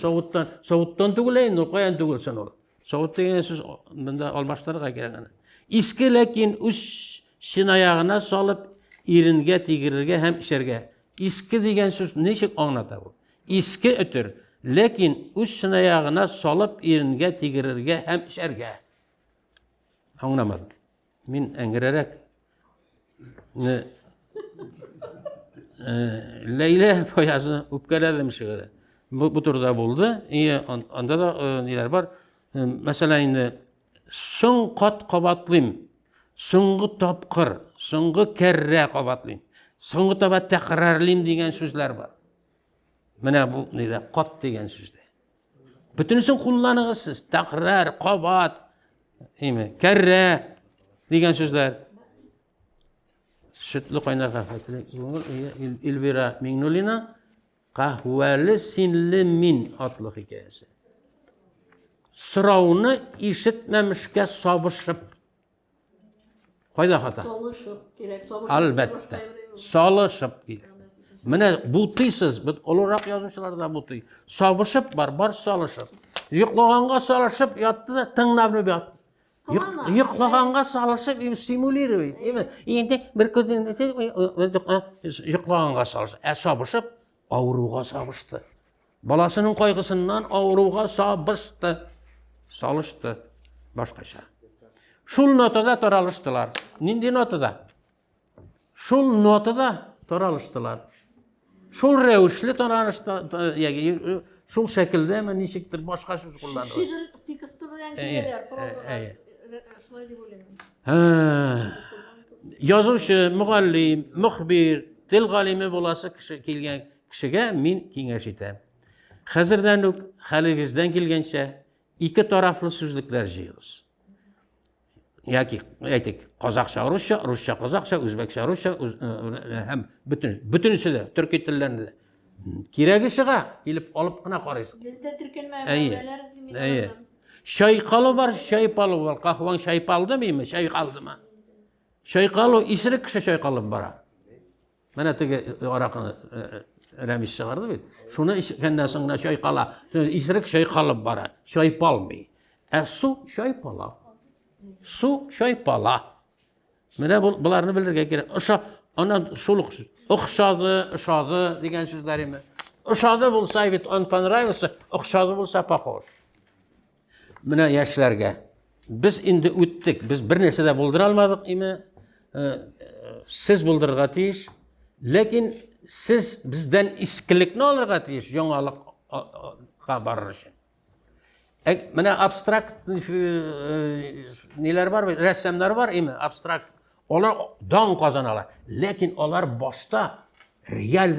S6: soğuttan tügüleyin, koyan tügülsün olur. Soğut degen söz bunda almaşlarga gereken. İski lekin üç şin ayağına salıp iringe tigirirge hem işerge. İski degen söz neşik anlata bu? İski ötür. Lekin üç şin ayağına salıp iringe tigirirge hem işerge. Anlamadım. Min engirerek Leyla boyası upkaladım şıgırı. Bu turda buldu. Onda da neler var? Mesela indi son kat qabatlıyım. Soңғы tapqır, soңғы kerre qabatlıyım. Soңғы taba tekrarlayım degen sözler var. Mana bu neydi? Qat degen sözde. Bütünüsün kullanığız siz. Tekrar, qabat, kerre degen sözler. Sütlü kaynar kahve. Elvira Mignolina kahveli sinli min adlı hikayesi. Sıravını işitmemişke sabışıp. Kayda hata? Albatta. Salışıp gerek. Mene butiysız, olarak yazmışlar buty. Sabışıp var salışıp. Yuklağanga salışıp yattı da tınlabını bir yattı. Yuklağanga salışıp simüliyor. Endi bir kötü yuklağanga salışıp. Sabışıp avruğa sabıştı. Balasının kaygısından avruğa sabıştı. Salıştı. Başkaça. Şul notada taralıştılar. Nindi notada? Şul notada taralıştılar. Şul revişli taralıştılar. Şul şekilde hemen nişiktir başka söz kullandılar.
S2: Şiir teksti bilen keler, şulay dep oylayman.
S6: Yazışı, muallim, muhbir, dil galimi bolası kelgen kişiге min kengeş etem. Hazırdan haligizden kelgençe iki taraflı sözlükler jıyığız. Yaki aytik Qozaqcha, Rusça, Qozaqcha, Özbekçe, Rusça hem bütünüsü de Türk tillerinde de. Keregi şığa gelip alıp qana qaraysiz.
S2: Bizde Türkmen
S6: Şayqalı var, şaypalı var. Qahvan şaypaldı mı? Şayqaldı mı? Şayqalı isrik kişi şayqalı bara. Mana tege araqını Ramiz çıkardı bit. Şunu kendisine şayqala, isrik şayqalı bara. Şaypal mı? Su şaypala. Su şaypala. Mana bularını bilirge gerek. Ana şuluk ışadı degen sözlerimi. Işadı bulsa bit on panrayısı, ışadı bulsa pahoş. Mana yaşlarga biz indi o'tdik. Biz bir narsa da buldira olmadik imi? Siz buldurga tiyish. Lekin siz bizden iskilikni olurga tiyish, yangilikqa barish uchun. Mana abstrakt neler var, ressamlar var imi? Abstrakt. Onlar don qozanalar. Lekin ular boshda real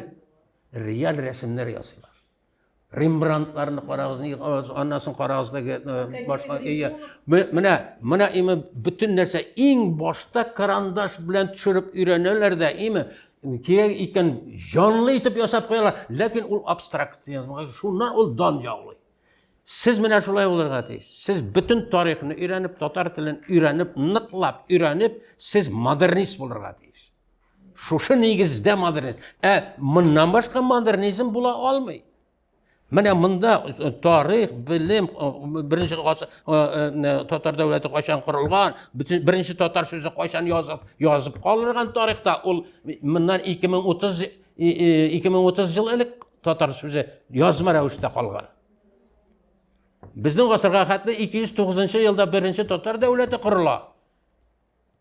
S6: resimler yazıyorlar. Rembrandtlarını qarağız, annasını qarağızdagi boshqa mana imi bütün narsa eng boshda karandash bilan tushirib o'ranalarda imi kerak ekan jonli etib yasab qo'yalar, lekin u abstrakt yazmagan. Shundan u don jog'li. Siz mana shulay bo'larga tegish. Siz bütün tarixni o'rganib, tatar tilini o'rganib, niqlab o'rganib, siz modernist bo'larga tegish. Shu negizda modernist. Bundan boshqa modernizm bo'la olmaydi. Mana bunda tarix, bilim, birinchi Tatar davlati qachon qurilgan, birinchi Tatar so'zi qachon yozib qoldirilgan tarixda ul bundan 2030 yil ilk Tatar so'zi yozma ravishda qolgan. Bizning asrga qadar 209-yilda birinchi Tatar davlati qurilgan.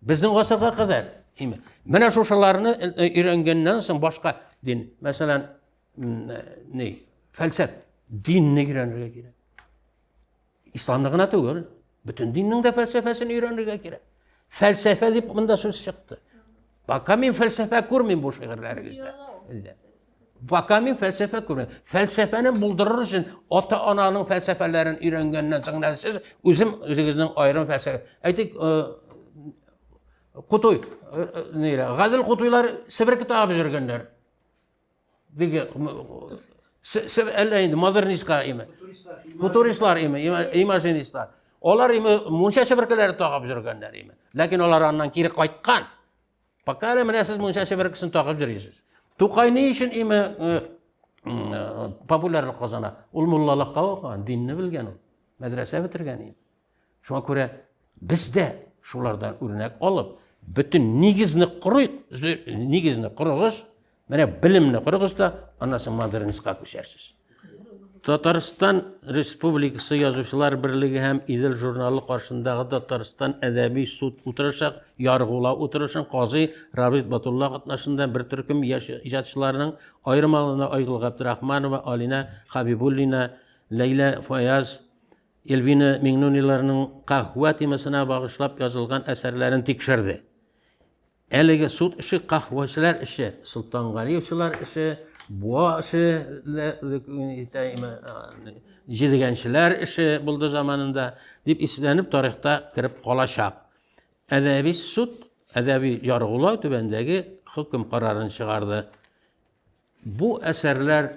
S6: Bizning asrga qadar. Mana shularni o'rgangandan so'ng boshqa din, masalan, felsefe, dinni öğrenirge gerek. İslamlıqına tügül, bütün dinin de felsefesini öğrenirge gerek. Felsefe deyip bunda söz çıktı. Baka men felsefe kurmayın bu şehirlerimizde. Bakami felsefe kuruyor. Felsefenin buldurur için ota-ananın felsefelerini öğrengenden sonra siz özünüzün ayrım felsefe. Aytık Kutuy, Gazel Kutuylar Sibir kitabı jürgenler. Dige, indi modernistlar imi, futuristlar imi, imajinistlar. Olar imi munşa Sibirkileri taqab jürgenler imi. Lakin olar andan kiri qaytqan. Bakale mene siz munşa Sibirkisini taqab jürüysiz. Tuqay ne için imi popülerlik kazana? Ul mullalıqqa oqan, dinni bilgen ol. Medrese bitirgen imi. Şuna göre bizde şulardan örnek alıp bütün nigizni kuruyuz, mana bilimni kuruyuz da anası modernistga ko'sharsiz. Tatariston Respublikası Yazıcılar Birliği hem İdil jurnalı karşısındaki Tatariston Edebi Sud oturuşaq, yargıla oturuşun Qazi Rabit Batullah qatnaşında bir türküm icatçılarının ayrımalığına Aygül Abdurrahmanova, Alina Habibullina, Leyla Fayaz, Elvina Mignunilarının qahva temasına bağışlap yazılgan eserlerini tekşirdi. Әлеге суд işi, qahvaçılar işi, Sultan Galiyevçiler işi, Boğa işi, Jidigençiler işi buldu zamanında deyip istenip tarihte kirip qalaşaq. Edebi sud, edebi yargılaw tübendeki hüküm kararını çıkardı. Bu eserler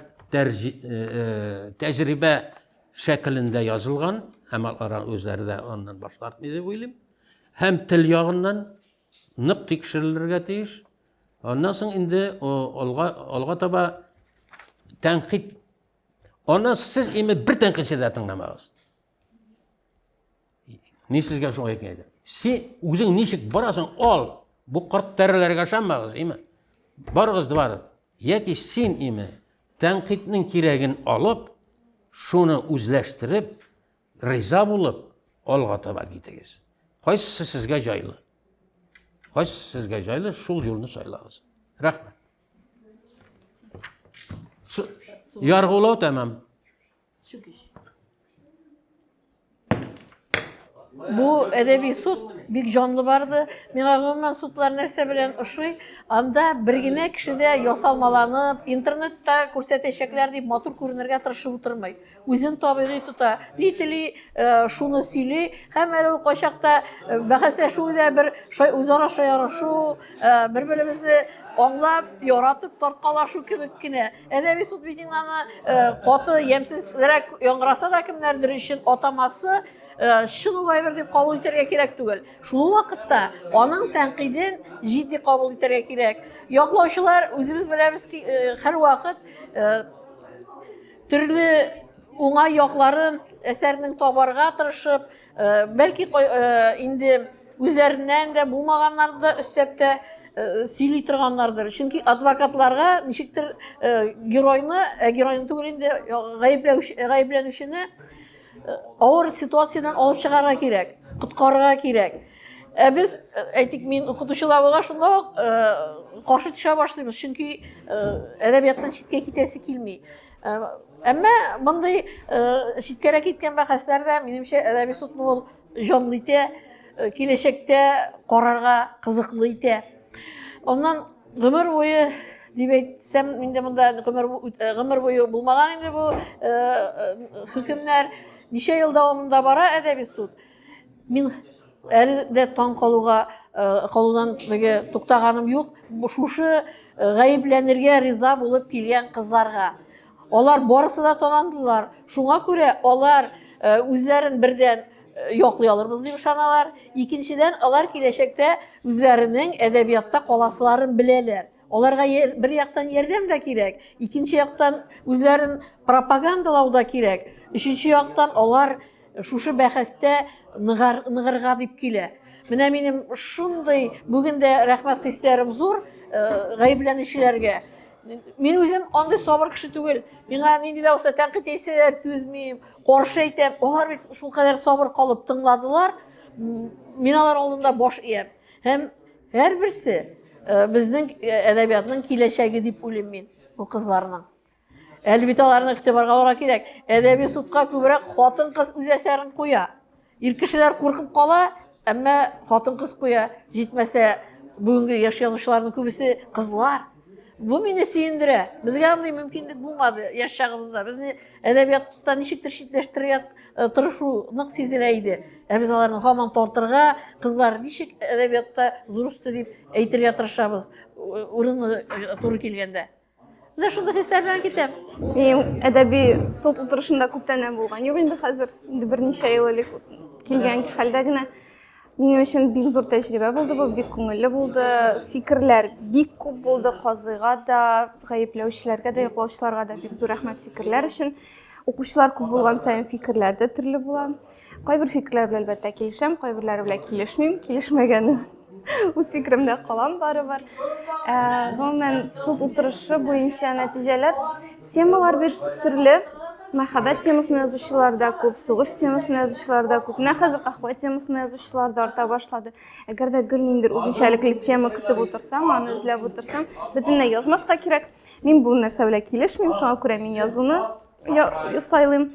S6: tecrübe şeklinde yazılgan, hem özleri de ondan başlartmaydı bu ilim. Hem til yağından nık tekşirilirge teyiş. Ondan sonra indi olga taba tenkit. Ondan siz imi bir tenkit sede tınlamağız. Ne sizge şoň ekeydi? Sen özüň nişik barasın ol. Bu qırt terlerge şanmağız imi. Barğızdı var. Yeki sen imi tenkitnin kiregin alıp şunu özleştirip riza bulup olga taba gitiniz. Qaysı sizge jaylı? Qaysı sizge jaylı? Şul yolunu saylağız. Rahmet. Yargılaw tamam.
S2: Bu edebi sud bik canlı bardı. Mena gümmen sudlar nerse bilen uşuy. Anda birgine kişide yosalmalanıp, internette көрсәтәчәкләр дип матур күренергә тырышып утырмый. Үзен табигый тута. Нитили шуны сөйли, һәм әле ул кайчакта бәхәсләшүдә бер үзара шаярашу, бер-беребезне аңлап, яратып тарткалашу кебек кенә. Әдәби суд бит аны каты, ямсызрак яңгыраса да кемнәрдер өчен атамасы шын улай бер дип кабул итәргә кирәк түгел. Шул вакытта аның тәнкыйден җитди кабул итәргә кирәк. Яклаучылар үзебез беләбез ки, һәр вакыт төрле уңай якларын әсәрнең табарга тырышып, бәлки инде үзләреннән дә булмаганнарды да өстәп тә сөйли торганнардыр. Чөнки адвокатларга ничектер геройны түгел инде гаепләнүчене ağır situasyondan alıp çıkarga kирәк, куткарга кирәк. Biz әйтик, мин укытучыларга шунда каршы төшә башлыйбыз, чөнки әдәбияттан читкә китәсе килми. Әмма мондый читкәрәк киткән бәхәсләрдә минемчә әдәби судны ул җанлы итә, киләчәктә карарга кызыклы итә. Ondan гомер буе дип әйтсәм, инде монда гомер буе булмаган инде бу хөкемнәр. Ничә ел дәвамында бара әдәби суд. Мин әле дә таң калудан туктаганым юк. Шушы гаепләнергә риза булып килгән кызларга. Алар барысы да танандылар. Шуңа күрә алар үзләрен бердән яклый алырбыз дип ышаналар. Икенчедән, алар киләчәктә үзләренең әдәбиятта каласыларын беләләр. Аларга bir яктан ярдәм дә кирәк, икенче яктан үзләрен пропагандалау да кирәк. Өченче яктан алар шушы бәхәстә ныгырга дип килә. Менә минем шундый бүген дә рәхмәт хисләрем зур гаепләнүчеләргә. Мин үзем андый сабыр кеше түгел. Миңа нинди дә булса тәнкыйть итсәләр түзмим, каршы әйтәм. Алар бит шул кадәр сабыр калып тыңладылар. Мин алар алдында баш иям. Һәм һәрберсе безнең әдәбиятның киләчәге дип уйлыйм мин бу кызларның. Әлбәттә аларны игътибарга алырга кирәк. Әдәби судка күбрәк хатын-кыз үз әсәрен куя. Ир кешеләр куркып кала, әмма хатын-кыз куя. Җитмәсә, бүгенге яшь язучыларның күбесе кызлар. Bu meni сөендерә. Безгә андый мөмкинлек булмады яшь чагыбызда. Безне әдәбиятта ничектер читләштерергә тырышу нык сизелә иде. Без аларны һаман тартырга, кызлар ничек әдәбиятта зур усты дип әйтергә тырышабыз, урыны туры килгәндә. Менә шундый хисләр белән китәм.
S8: Мин әдәби суд утырышында күптән булган. Юк инде хәзер инде берничә ел элек килгән хәлдә генә. Минем өчен бик зур тәҗрибә булды бу, бик күңелле булды. Фикерләр бик күп булды, казыйга да, гаепләүчеләргә дә, яклаучыларга да бик зур рәхмәт фикерләр өчен. Укучылар күп булган саен фикерләр дә төрле була. Кайбер фикерләр белән әлбәттә килешәм, кайберләре белән килешмим. Килешмәгән үз фикеремдә калам барыбер. Гомумән суд утырышы буенча нәтиҗәләр, темалар бит төрле. Мәхәббәт темасын язучылар да күп, сугыш темасын язучылар да күп. Менә хәзер кахва темасын язучылар да арта башлады. Әгәр дә гел ниндидер үзенчәлекле тема көтеп утырсам, аны эзләп утырсам, бөтенләй язмаска кирәк. Мин бу нәрсә белән килешмим, шуңа күрә мин язуны сайлыйм.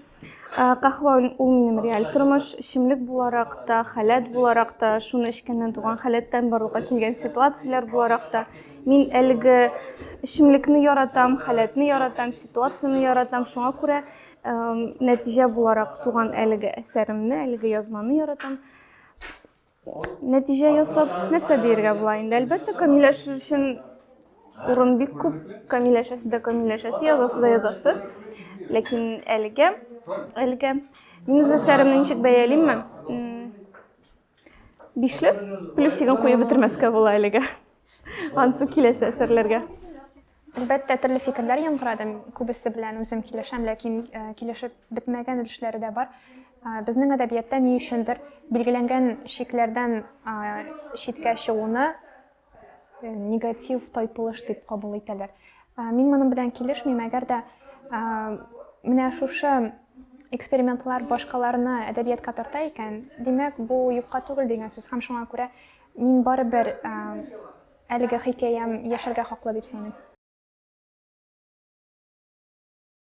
S8: Кахва ул минем реаль тормыш, эчемлек буларак та, халәт буларак та, шуны эчкәннән туган халәттән барлыкка килгән ситуацияләр буларак та, мин әлеге эчемлекне яратам, халәтне яратам, ситуацияны яратам, шуңа күрә нәтиҗә буларак туган әлеге әсәремне, әлеге язманы яратам. Нәтиҗә ясап, нәрсә диергә була инде? Әлбәттә, камилләшер өчен урын бик күп. Камилләшәсе дә камилләшәсе, язасы да язасы. Ләкин әлегә мин үз әсәремне ничек бәялыйммы? 5 плюсигын куеп бетермәскә була әлегә. Ансы киләсе әсәрләргә.
S1: Әлбәттә, төрле фикерләр яңгырады. Күбесе белән үзем килешәм, ләкин килешеп бетмәгән өлешләре дә бар. Безнең әдәбиятта ни өчендер билгеләнгән шикләрдән читкә чыгуны негатив тайпылыш дип кабул итәләр. Мин моның белән килешмим, әгәр дә менә шушы экспериментлар башкаларны әдәбиятка тарта икән, димәк, бу юкка түгел дигән сүз. Һәм шуңа күрә мин барыбер әлеге хикәям яшәргә хаклы дип саныйм.